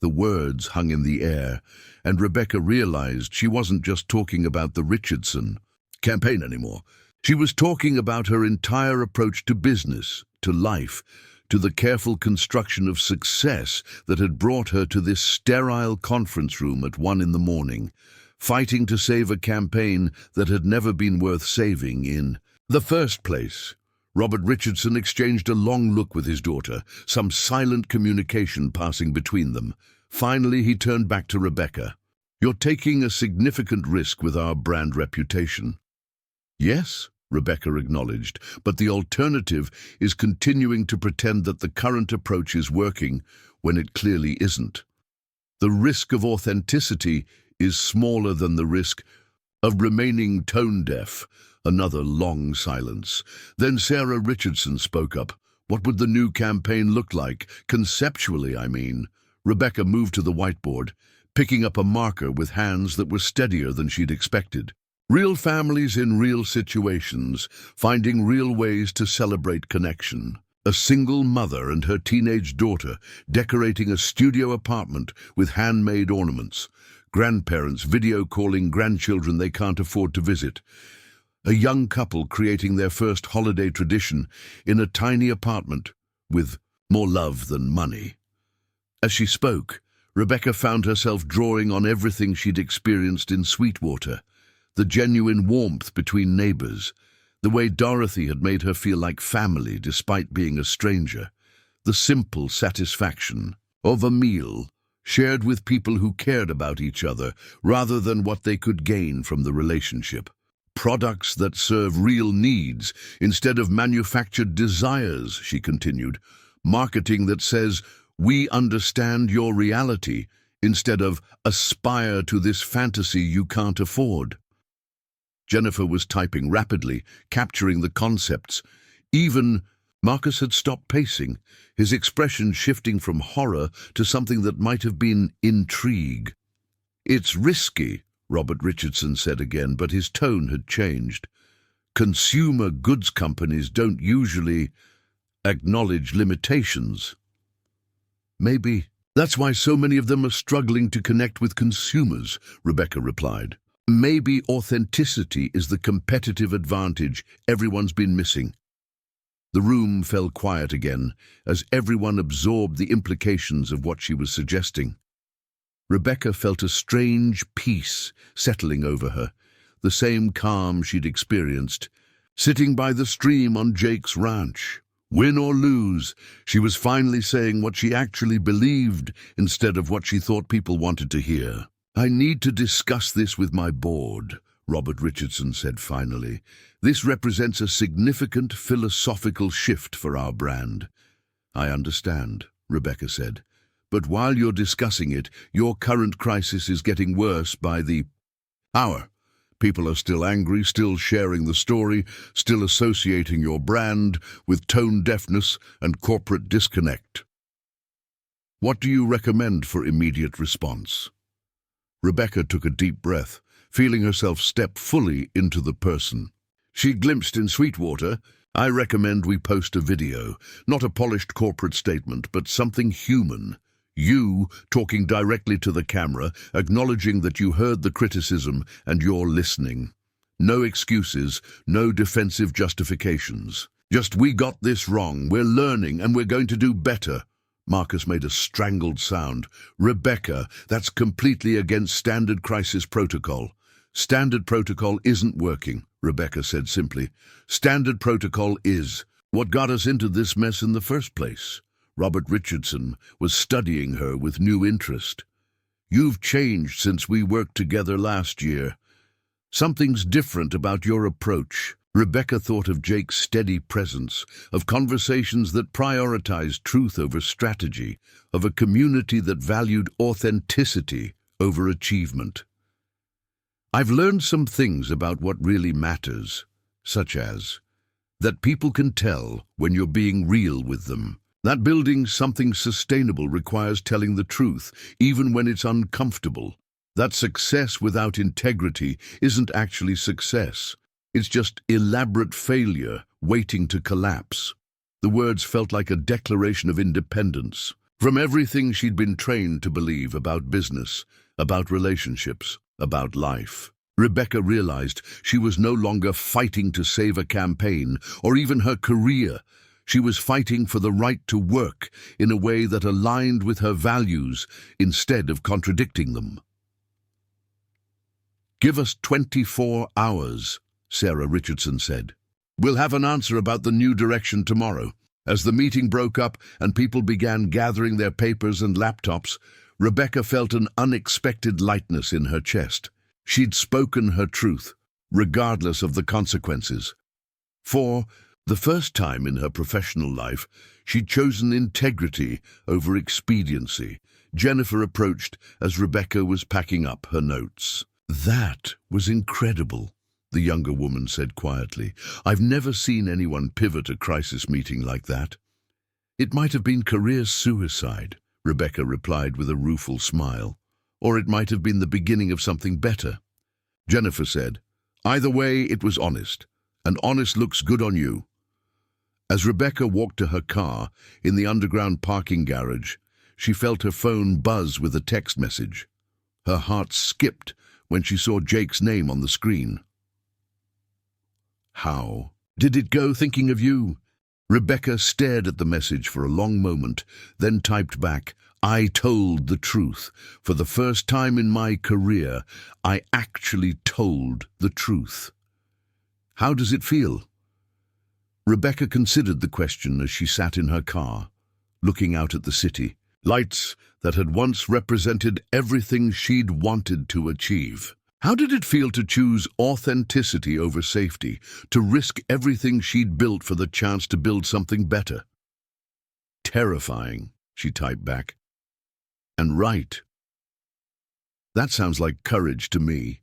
[SPEAKER 1] The words hung in the air, and Rebecca realized she wasn't just talking about the Richardson campaign anymore. She was talking about her entire approach to business, to life, to the careful construction of success that had brought her to this sterile conference room at 1 a.m, fighting to save a campaign that had never been worth saving in the first place. Robert Richardson exchanged a long look with his daughter, some silent communication passing between them. Finally, he turned back to Rebecca. You're taking a significant risk with our brand reputation. Yes, Rebecca acknowledged, but the alternative is continuing to pretend that the current approach is working when it clearly isn't. The risk of authenticity is smaller than the risk of remaining tone-deaf. Another long silence. Then Sarah Richardson spoke up. What would the new campaign look like? Conceptually, I mean. Rebecca moved to the whiteboard, picking up a marker with hands that were steadier than she'd expected. Real families in real situations, finding real ways to celebrate connection. A single mother and her teenage daughter decorating a studio apartment with handmade ornaments. Grandparents video calling grandchildren they can't afford to visit. A young couple creating their first holiday tradition in a tiny apartment with more love than money. As she spoke, Rebecca found herself drawing on everything she'd experienced in Sweetwater. The genuine warmth between neighbors, the way Dorothy had made her feel like family despite being a stranger, the simple satisfaction of a meal shared with people who cared about each other rather than what they could gain from the relationship. Products that serve real needs instead of manufactured desires, she continued. Marketing that says, we understand your reality, instead of aspire to this fantasy you can't afford. Jennifer was typing rapidly, capturing the concepts. Even Marcus had stopped pacing, his expression shifting from horror to something that might have been intrigue. It's risky, Robert Richardson said again, but his tone had changed. Consumer goods companies don't usually acknowledge limitations. Maybe that's why so many of them are struggling to connect with consumers, Rebecca replied. Maybe authenticity is the competitive advantage everyone's been missing. The room fell quiet again as everyone absorbed the implications of what she was suggesting. Rebecca felt a strange peace settling over her, the same calm she'd experienced, sitting by the stream on Jake's ranch. Win or lose, she was finally saying what she actually believed instead of what she thought people wanted to hear. I need to discuss this with my board, Robert Richardson said finally. This represents a significant philosophical shift for our brand. I understand, Rebecca said. But while you're discussing it, your current crisis is getting worse by the hour. People are still angry, still sharing the story, still associating your brand with tone deafness and corporate disconnect. What do you recommend for immediate response? Rebecca took a deep breath, feeling herself step fully into the person she glimpsed in Sweetwater. I recommend we post a video, not a polished corporate statement, but something human. You talking directly to the camera, acknowledging that you heard the criticism and you're listening. No excuses, no defensive justifications. Just, we got this wrong, we're learning, and we're going to do better. Marcus made a strangled sound. Rebecca, that's completely against standard crisis protocol. Standard protocol isn't working, Rebecca said simply. Standard protocol is what got us into this mess in the first place. Robert Richardson was studying her with new interest. You've changed since we worked together last year. Something's different about your approach. Rebecca thought of Jake's steady presence, of conversations that prioritized truth over strategy, of a community that valued authenticity over achievement. I've learned some things about what really matters, such as that people can tell when you're being real with them. That building something sustainable requires telling the truth, even when it's uncomfortable. That success without integrity isn't actually success. It's just elaborate failure waiting to collapse. The words felt like a declaration of independence from everything she'd been trained to believe about business, about relationships, about life. Rebecca realized she was no longer fighting to save a campaign or even her career. She was fighting for the right to work in a way that aligned with her values instead of contradicting them. "Give us 24 hours, Sarah Richardson said. "We'll have an answer about the new direction tomorrow." As the meeting broke up and people began gathering their papers and laptops, Rebecca felt an unexpected lightness in her chest. She'd spoken her truth, regardless of the consequences. For the first time in her professional life, she'd chosen integrity over expediency. Jennifer approached as Rebecca was packing up her notes. "That was incredible," the younger woman said quietly. "I've never seen anyone pivot a crisis meeting like that." "It might have been career suicide," Rebecca replied with a rueful smile. "Or it might have been the beginning of something better." Jennifer said, "Either way, it was honest, and honest looks good on you." As Rebecca walked to her car in the underground parking garage, she felt her phone buzz with a text message. Her heart skipped when she saw Jake's name on the screen. "How did it go, thinking of you?" Rebecca stared at the message for a long moment, then typed back, "I told the truth. For the first time in my career, I actually told the truth." "How does it feel?" Rebecca considered the question as she sat in her car, looking out at the city. Lights that had once represented everything she'd wanted to achieve. How did it feel to choose authenticity over safety, to risk everything she'd built for the chance to build something better? "Terrifying," she typed back. "And right. That sounds like courage to me."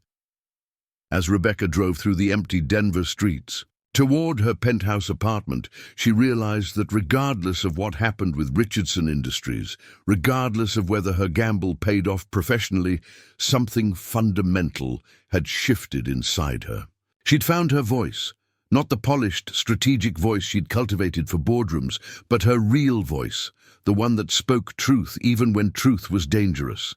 [SPEAKER 1] As Rebecca drove through the empty Denver streets, toward her penthouse apartment, she realized that regardless of what happened with Richardson Industries, regardless of whether her gamble paid off professionally, something fundamental had shifted inside her. She'd found her voice, not the polished, strategic voice she'd cultivated for boardrooms, but her real voice, the one that spoke truth even when truth was dangerous.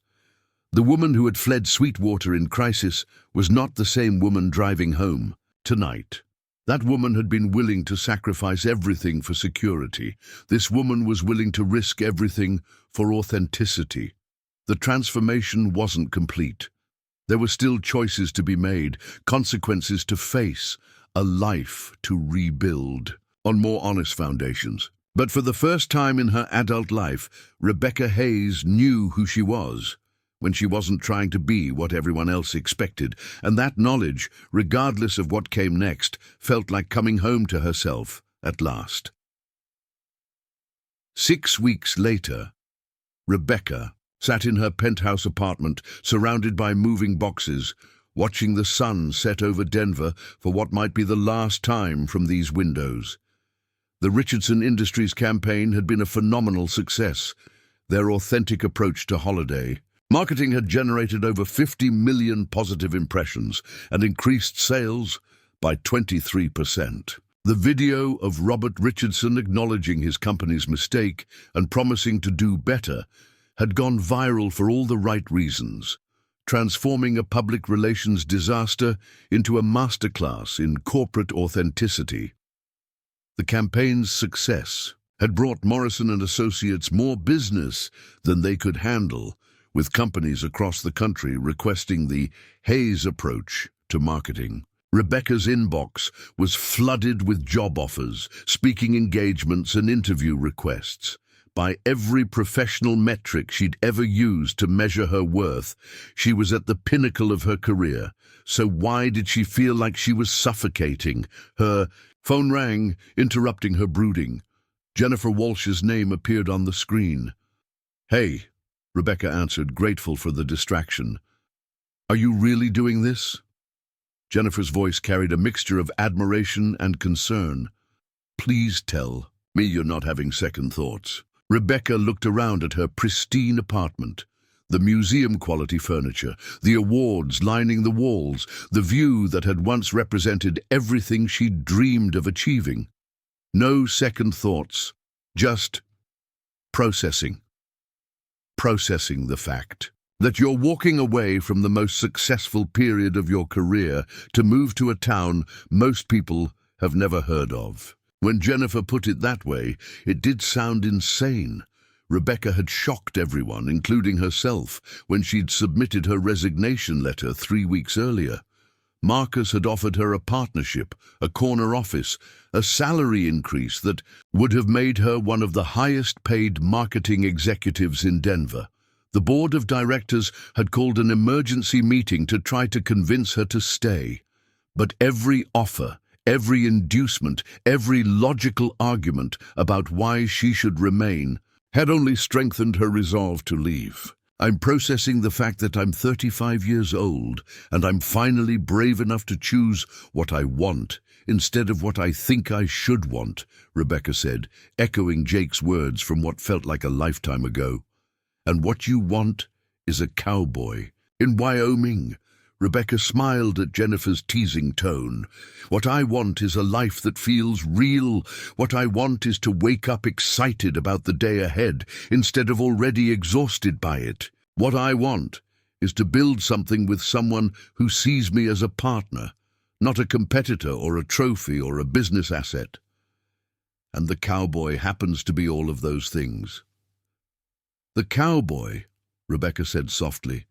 [SPEAKER 1] The woman who had fled Sweetwater in crisis was not the same woman driving home tonight. That woman had been willing to sacrifice everything for security. This woman was willing to risk everything for authenticity. The transformation wasn't complete. There were still choices to be made, consequences to face, a life to rebuild on more honest foundations. But for the first time in her adult life, Rebecca Hayes knew who she was, when she wasn't trying to be what everyone else expected, and that knowledge, regardless of what came next, felt like coming home to herself at last. 6 weeks later, Rebecca sat in her penthouse apartment, surrounded by moving boxes, watching the sun set over Denver for what might be the last time from these windows. The Richardson Industries campaign had been a phenomenal success. Their authentic approach to holiday marketing had generated over 50 million positive impressions and increased sales by 23%. The video of Robert Richardson acknowledging his company's mistake and promising to do better had gone viral for all the right reasons, transforming a public relations disaster into a masterclass in corporate authenticity. The campaign's success had brought Morrison and Associates more business than they could handle, with companies across the country requesting the Hayes approach to marketing. Rebecca's inbox was flooded with job offers, speaking engagements, and interview requests. By every professional metric she'd ever used to measure her worth, she was at the pinnacle of her career. So why did she feel like she was suffocating? Her phone rang, interrupting her brooding. Jennifer Walsh's name appeared on the screen. "Hey," Rebecca answered, grateful for the distraction. "Are you really doing this?" Jennifer's voice carried a mixture of admiration and concern. "Please tell me you're not having second thoughts." Rebecca looked around at her pristine apartment. The museum-quality furniture, the awards lining the walls, the view that had once represented everything she'd dreamed of achieving. No second thoughts, just processing. Processing the fact that you're walking away from the most successful period of your career to move to a town most people have never heard of. When Jennifer put it that way, it did sound insane. Rebecca had shocked everyone, including herself, when she'd submitted her resignation letter 3 weeks earlier. Marcus had offered her a partnership, a corner office, a salary increase that would have made her one of the highest-paid marketing executives in Denver. The board of directors had called an emergency meeting to try to convince her to stay. But every offer, every inducement, every logical argument about why she should remain had only strengthened her resolve to leave. "I'm processing the fact that I'm 35 years old, and I'm finally brave enough to choose what I want instead of what I think I should want," Rebecca said, echoing Jake's words from what felt like a lifetime ago. "And what you want is a cowboy in Wyoming." Rebecca smiled at Jennifer's teasing tone. "What I want is a life that feels real. What I want is to wake up excited about the day ahead instead of already exhausted by it. What I want is to build something with someone who sees me as a partner, not a competitor or a trophy or a business asset." And the cowboy happens to be all of those things. "The cowboy," Rebecca said softly,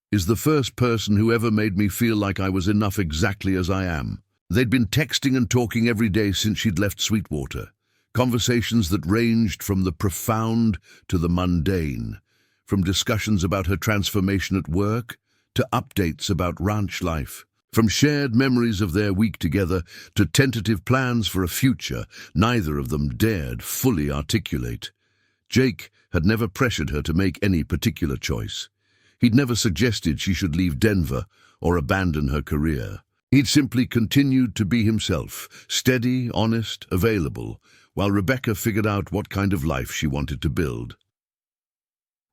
[SPEAKER 1] "is the first person who ever made me feel like I was enough exactly as I am." They'd been texting and talking every day since she'd left Sweetwater, conversations that ranged from the profound to the mundane, from discussions about her transformation at work to updates about ranch life, from shared memories of their week together to tentative plans for a future neither of them dared fully articulate. Jake had never pressured her to make any particular choice. He'd never suggested she should leave Denver or abandon her career. He'd simply continued to be himself, steady, honest, available, while Rebecca figured out what kind of life she wanted to build.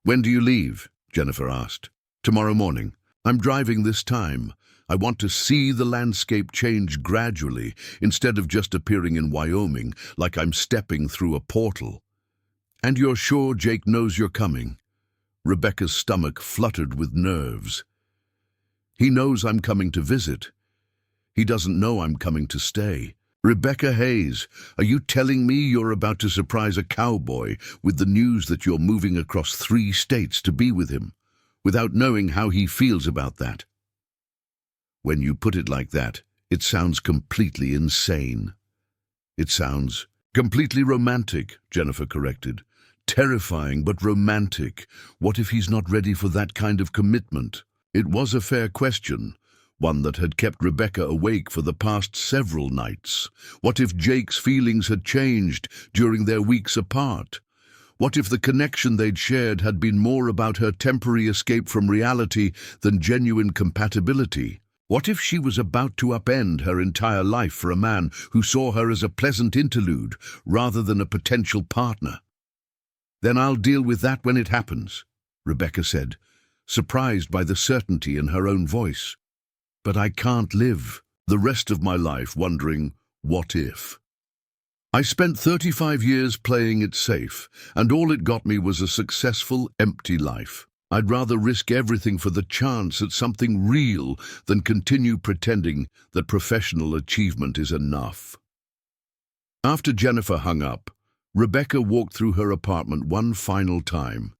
[SPEAKER 1] "When do you leave?" Jennifer asked. "Tomorrow morning. I'm driving this time. I want to see the landscape change gradually, instead of just appearing in Wyoming like I'm stepping through a portal." "And you're sure Jake knows you're coming?" Rebecca's stomach fluttered with nerves. "He knows I'm coming to visit. He doesn't know I'm coming to stay." "Rebecca Hayes, are you telling me you're about to surprise a cowboy with the news that you're moving across 3 states to be with him, without knowing how he feels about that?" "When you put it like that, it sounds completely insane." "It sounds completely romantic," Jennifer corrected. "Terrifying, but romantic. What if he's not ready for that kind of commitment?" It was a fair question, one that had kept Rebecca awake for the past several nights. What if Jake's feelings had changed during their weeks apart? What if the connection they'd shared had been more about her temporary escape from reality than genuine compatibility? What if she was about to upend her entire life for a man who saw her as a pleasant interlude rather than a potential partner? "Then I'll deal with that when it happens," Rebecca said, surprised by the certainty in her own voice. "But I can't live the rest of my life wondering, what if? I spent 35 years playing it safe, and all it got me was a successful, empty life. I'd rather risk everything for the chance at something real than continue pretending that professional achievement is enough." After Jennifer hung up, Rebecca walked through her apartment one final time,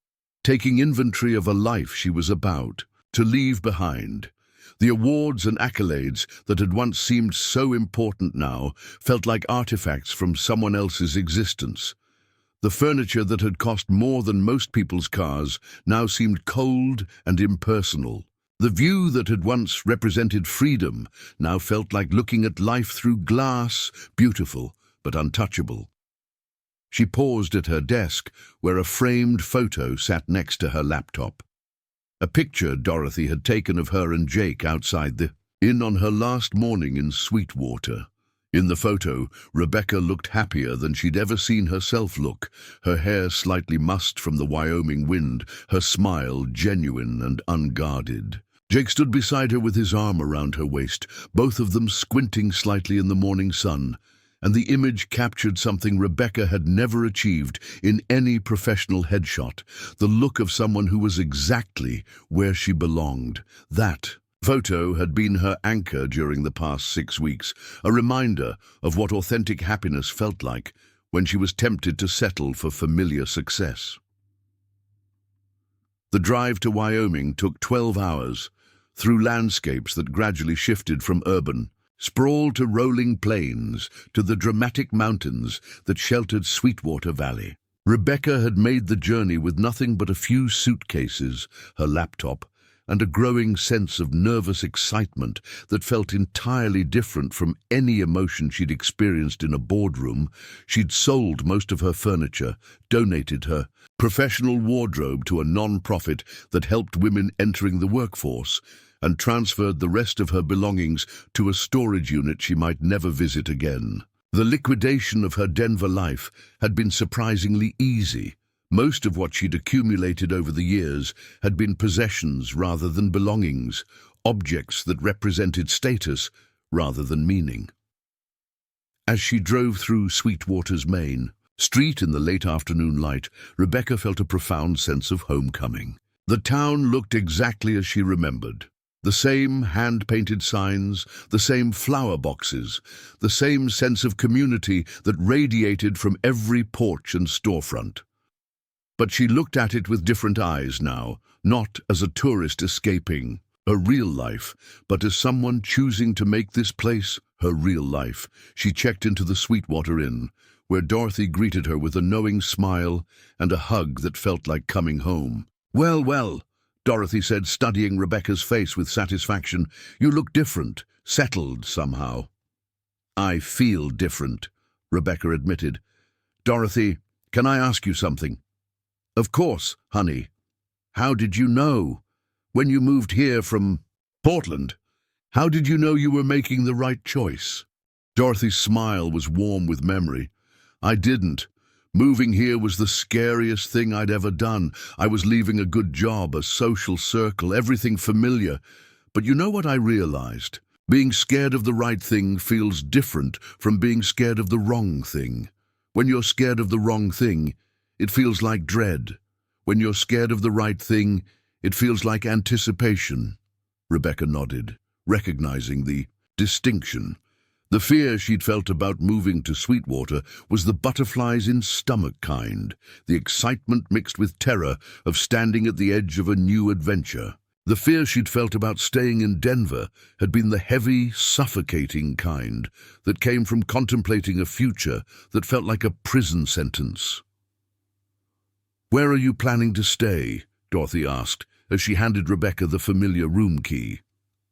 [SPEAKER 1] taking inventory of a life she was about to leave behind. The awards and accolades that had once seemed so important now felt like artifacts from someone else's existence. The furniture that had cost more than most people's cars now seemed cold and impersonal. The view that had once represented freedom now felt like looking at life through glass, beautiful but untouchable. She paused at her desk, where a framed photo sat next to her laptop. A picture Dorothy had taken of her and Jake outside the inn on her last morning in Sweetwater. In the photo, Rebecca looked happier than she'd ever seen herself look, her hair slightly mussed from the Wyoming wind, her smile genuine and unguarded. Jake stood beside her with his arm around her waist, both of them squinting slightly in the morning sun, and the image captured something Rebecca had never achieved in any professional headshot, the look of someone who was exactly where she belonged. That photo had been her anchor during the past 6 weeks, a reminder of what authentic happiness felt like when she was tempted to settle for familiar success. The drive to Wyoming took 12 hours, through landscapes that gradually shifted from urban sprawl to rolling plains to the dramatic mountains that sheltered Sweetwater Valley. Rebecca had made the journey with nothing but a few suitcases, her laptop, and a growing sense of nervous excitement that felt entirely different from any emotion she'd experienced in a boardroom. She'd sold most of her furniture, donated her professional wardrobe to a non-profit that helped women entering the workforce, and transferred the rest of her belongings to a storage unit she might never visit again. The liquidation of her Denver life had been surprisingly easy. Most of what she'd accumulated over the years had been possessions rather than belongings, objects that represented status rather than meaning. As she drove through Sweetwater's main street in the late afternoon light, Rebecca felt a profound sense of homecoming. The town looked exactly as she remembered. The same hand-painted signs, the same flower boxes, the same sense of community that radiated from every porch and storefront. But she looked at it with different eyes now, not as a tourist escaping her real life, but as someone choosing to make this place her real life. She checked into the Sweetwater Inn, where Dorothy greeted her with a knowing smile and a hug that felt like coming home. "Well, well," Dorothy said, studying Rebecca's face with satisfaction. "You look different, settled somehow." "I feel different," Rebecca admitted. "Dorothy, can I ask you something?" "Of course, honey. How did you know? When you moved here from Portland, how did you know you were making the right choice?" Dorothy's smile was warm with memory. "I didn't. Moving here was the scariest thing I'd ever done. I was leaving a good job, a social circle, everything familiar. But you know what I realized? Being scared of the right thing feels different from being scared of the wrong thing. When you're scared of the wrong thing, it feels like dread. When you're scared of the right thing, it feels like anticipation." Rebecca nodded, recognizing the distinction. The fear she'd felt about moving to Sweetwater was the butterflies in stomach kind, the excitement mixed with terror of standing at the edge of a new adventure. The fear she'd felt about staying in Denver had been the heavy, suffocating kind that came from contemplating a future that felt like a prison sentence. "Where are you planning to stay?" Dorothy asked, as she handed Rebecca the familiar room key.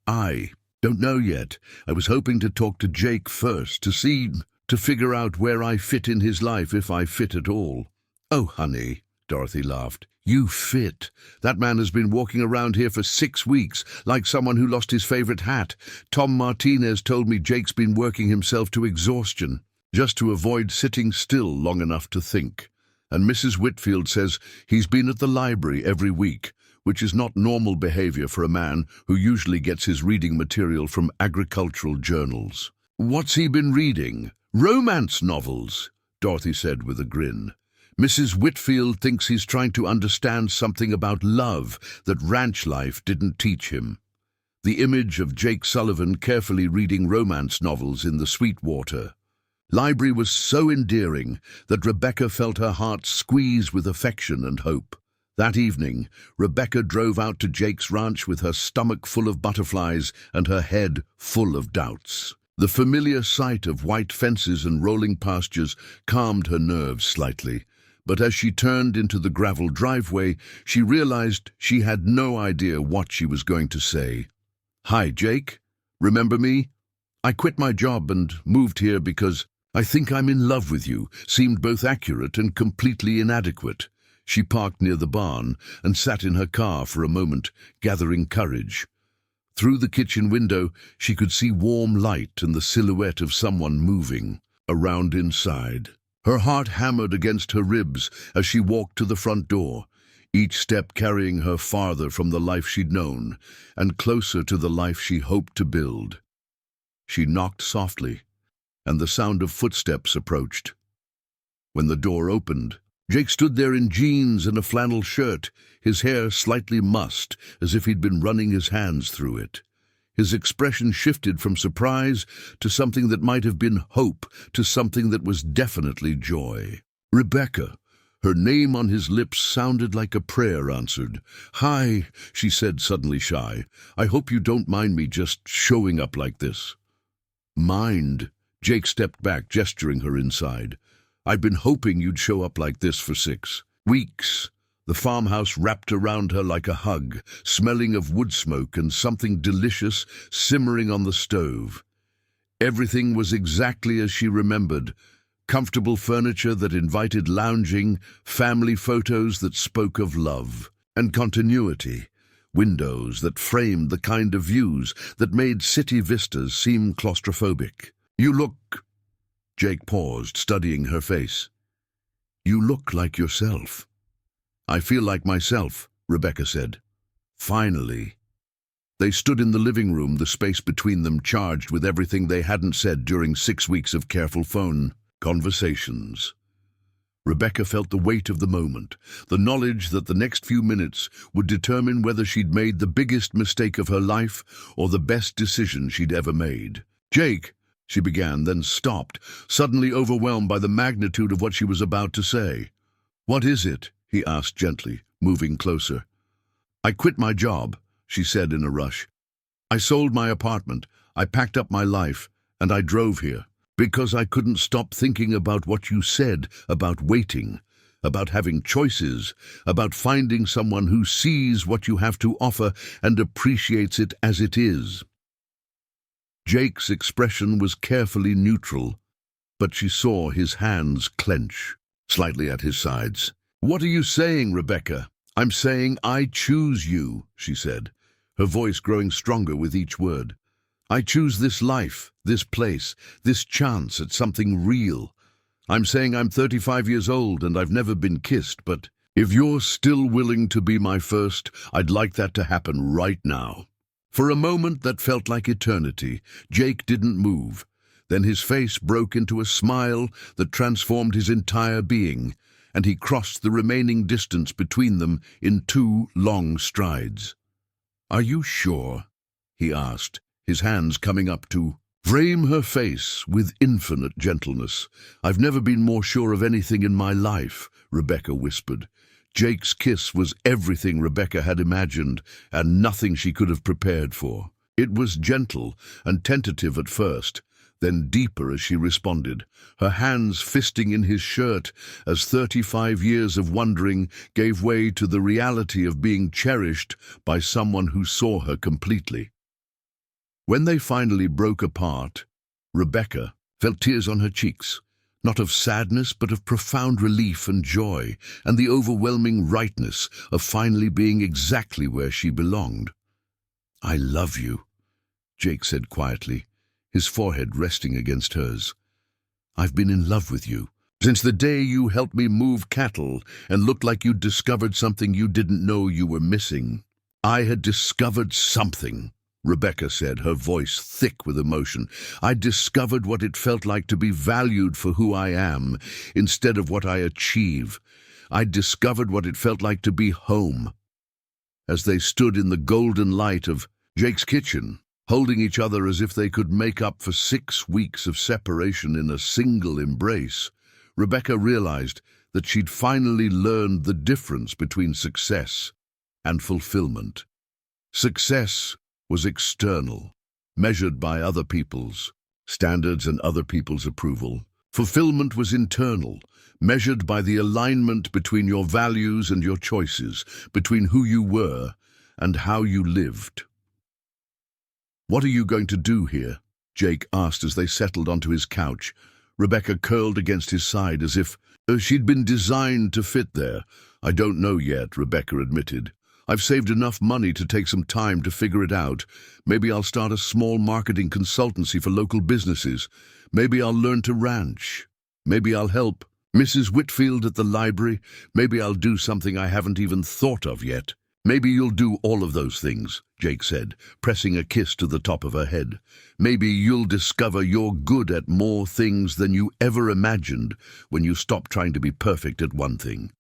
[SPEAKER 1] "I don't know yet. I was hoping to talk to Jake first, to figure out where I fit in his life, if I fit at all." "Oh, honey," Dorothy laughed. "You fit. That man has been walking around here for 6 weeks, like someone who lost his favorite hat. Tom Martinez told me Jake's been working himself to exhaustion, just to avoid sitting still long enough to think. And Mrs. Whitfield says he's been at the library every week, which is not normal behavior for a man who usually gets his reading material from agricultural journals." "What's he been reading?" "Romance novels," Dorothy said with a grin. "Mrs. Whitfield thinks he's trying to understand something about love that ranch life didn't teach him." The image of Jake Sullivan carefully reading romance novels in the Sweetwater library was so endearing that Rebecca felt her heart squeeze with affection and hope. That evening, Rebecca drove out to Jake's ranch with her stomach full of butterflies and her head full of doubts. The familiar sight of white fences and rolling pastures calmed her nerves slightly, But as she turned into the gravel driveway, she realized she had no idea what she was going to say. "Hi, Jake. Remember me? I quit my job and moved here because I think I'm in love with you," seemed both accurate and completely inadequate. She parked near the barn and sat in her car for a moment, gathering courage. Through the kitchen window, she could see warm light and the silhouette of someone moving around inside. Her heart hammered against her ribs as she walked to the front door, each step carrying her farther from the life she'd known and closer to the life she hoped to build. She knocked softly, and the sound of footsteps approached. When the door opened, Jake stood there in jeans and a flannel shirt, his hair slightly mussed, as if he'd been running his hands through it. His expression shifted from surprise to something that might have been hope to something that was definitely joy. "Rebecca." Her name on his lips sounded like a prayer answered. "Hi," she said, suddenly shy. "I hope you don't mind me just showing up like this." "Mind?" Jake stepped back, gesturing her inside. "I've been hoping you'd show up like this for 6 weeks." The farmhouse wrapped around her like a hug, smelling of wood smoke and something delicious simmering on the stove. Everything was exactly as she remembered. Comfortable furniture that invited lounging, family photos that spoke of love and continuity, windows that framed the kind of views that made city vistas seem claustrophobic. "You look—" Jake paused, studying her face. "You look like yourself." "I feel like myself," Rebecca said. "Finally." They stood in the living room, the space between them charged with everything they hadn't said during 6 weeks of careful phone conversations. Rebecca felt the weight of the moment, the knowledge that the next few minutes would determine whether she'd made the biggest mistake of her life or the best decision she'd ever made. "Jake," she began, then stopped, suddenly overwhelmed by the magnitude of what she was about to say. "What is it?" he asked gently, moving closer. "I quit my job," she said in a rush. "I sold my apartment, I packed up my life, and I drove here. Because I couldn't stop thinking about what you said, about waiting, about having choices, about finding someone who sees what you have to offer and appreciates it as it is." Jake's expression was carefully neutral, but she saw his hands clench, slightly at his sides. "What are you saying, Rebecca?" "I'm saying I choose you," she said, her voice growing stronger with each word. "I choose this life, this place, this chance at something real. I'm saying I'm 35 years old and I've never been kissed, but if you're still willing to be my first, I'd like that to happen right now." For a moment that felt like eternity, Jake didn't move. Then his face broke into a smile that transformed his entire being, and he crossed the remaining distance between them in 2 long strides. "Are you sure?" he asked, his hands coming up to frame her face with infinite gentleness. "I've never been more sure of anything in my life," Rebecca whispered. Jake's kiss was everything Rebecca had imagined and nothing she could have prepared for. It was gentle and tentative at first, then deeper as she responded, her hands fisting in his shirt as 35 years of wondering gave way to the reality of being cherished by someone who saw her completely. When they finally broke apart, Rebecca felt tears on her cheeks, not of sadness but of profound relief and joy, and the overwhelming rightness of finally being exactly where she belonged. "I love you," Jake said quietly, his forehead resting against hers. "I've been in love with you since the day you helped me move cattle and looked like you'd discovered something you didn't know you were missing." "I had discovered something," Rebecca said, her voice thick with emotion. "I discovered what it felt like to be valued for who I am instead of what I achieve. I discovered what it felt like to be home." As they stood in the golden light of Jake's kitchen, holding each other as if they could make up for 6 weeks of separation in a single embrace, Rebecca realized that she'd finally learned the difference between success and fulfillment. Success was external, measured by other people's standards and other people's approval. Fulfillment was internal, measured by the alignment between your values and your choices, between who you were and how you lived. "What are you going to do here?" Jake asked as they settled onto his couch. Rebecca curled against his side as if she'd been designed to fit there. "I don't know yet," Rebecca admitted. "I've saved enough money to take some time to figure it out. Maybe I'll start a small marketing consultancy for local businesses. Maybe I'll learn to ranch. Maybe I'll help Mrs. Whitfield at the library. Maybe I'll do something I haven't even thought of yet." "Maybe you'll do all of those things," Jake said, pressing a kiss to the top of her head. "Maybe you'll discover you're good at more things than you ever imagined when you stop trying to be perfect at one thing."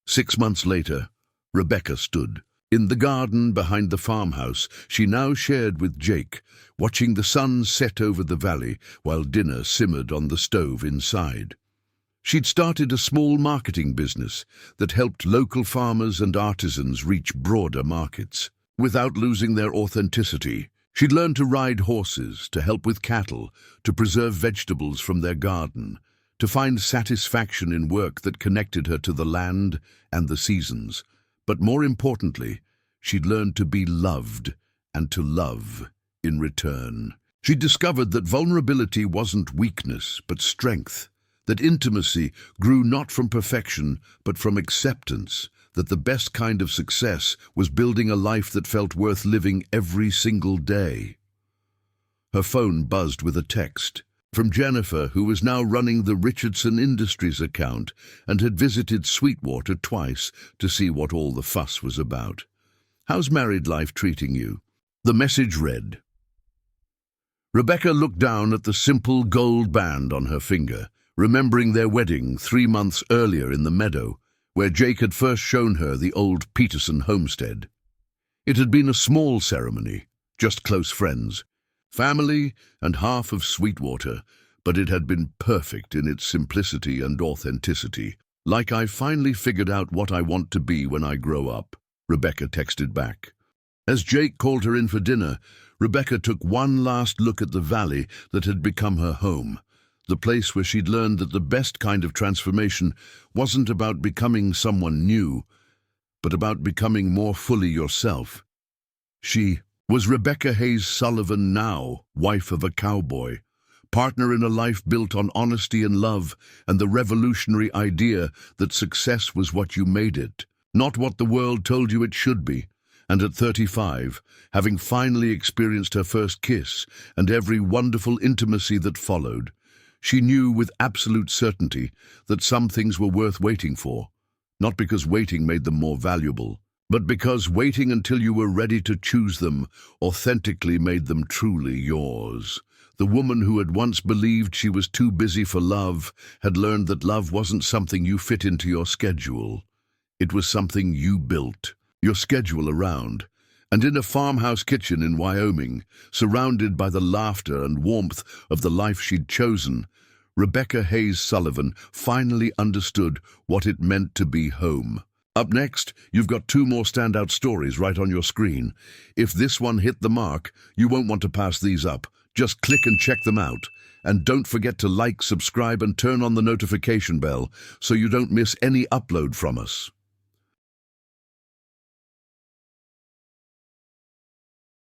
[SPEAKER 1] 6 months later, Rebecca stood in the garden behind the farmhouse she now shared with Jake, watching the sun set over the valley while dinner simmered on the stove inside. She'd started a small marketing business that helped local farmers and artisans reach broader markets. Without losing their authenticity, she'd learned to ride horses, to help with cattle, to preserve vegetables from their garden, to find satisfaction in work that connected her to the land and the seasons. But more importantly, she'd learned to be loved and to love in return. She'd discovered that vulnerability wasn't weakness, but strength. That intimacy grew not from perfection, but from acceptance, that the best kind of success was building a life that felt worth living every single day. Her phone buzzed with a text from Jennifer, who was now running the Richardson Industries account and had visited Sweetwater twice to see what all the fuss was about. "How's married life treating you?" The message read. Rebecca looked down at the simple gold band on her finger, remembering their wedding 3 months earlier in the meadow, where Jake had first shown her the old Peterson homestead. It had been a small ceremony, just close friends, family and half of Sweetwater, but it had been perfect in its simplicity and authenticity. "Like I finally figured out what I want to be when I grow up," Rebecca texted back. As Jake called her in for dinner, Rebecca took one last look at the valley that had become her home. The place where she'd learned that the best kind of transformation wasn't about becoming someone new, but about becoming more fully yourself. She was Rebecca Hayes Sullivan now, wife of a cowboy, partner in a life built on honesty and love and the revolutionary idea that success was what you made it, not what the world told you it should be. And at 35, having finally experienced her first kiss and every wonderful intimacy that followed, she knew with absolute certainty that some things were worth waiting for, not because waiting made them more valuable, but because waiting until you were ready to choose them authentically made them truly yours. The woman who had once believed she was too busy for love had learned that love wasn't something you fit into your schedule. It was something you built your schedule around. And in a farmhouse kitchen in Wyoming, surrounded by the laughter and warmth of the life she'd chosen, Rebecca Hayes Sullivan finally understood what it meant to be home. Up next, you've got 2 more standout stories right on your screen. If this one hit the mark, you won't want to pass these up. Just click and check them out. And don't forget to like, subscribe, and turn on the notification bell so you don't miss any upload from us.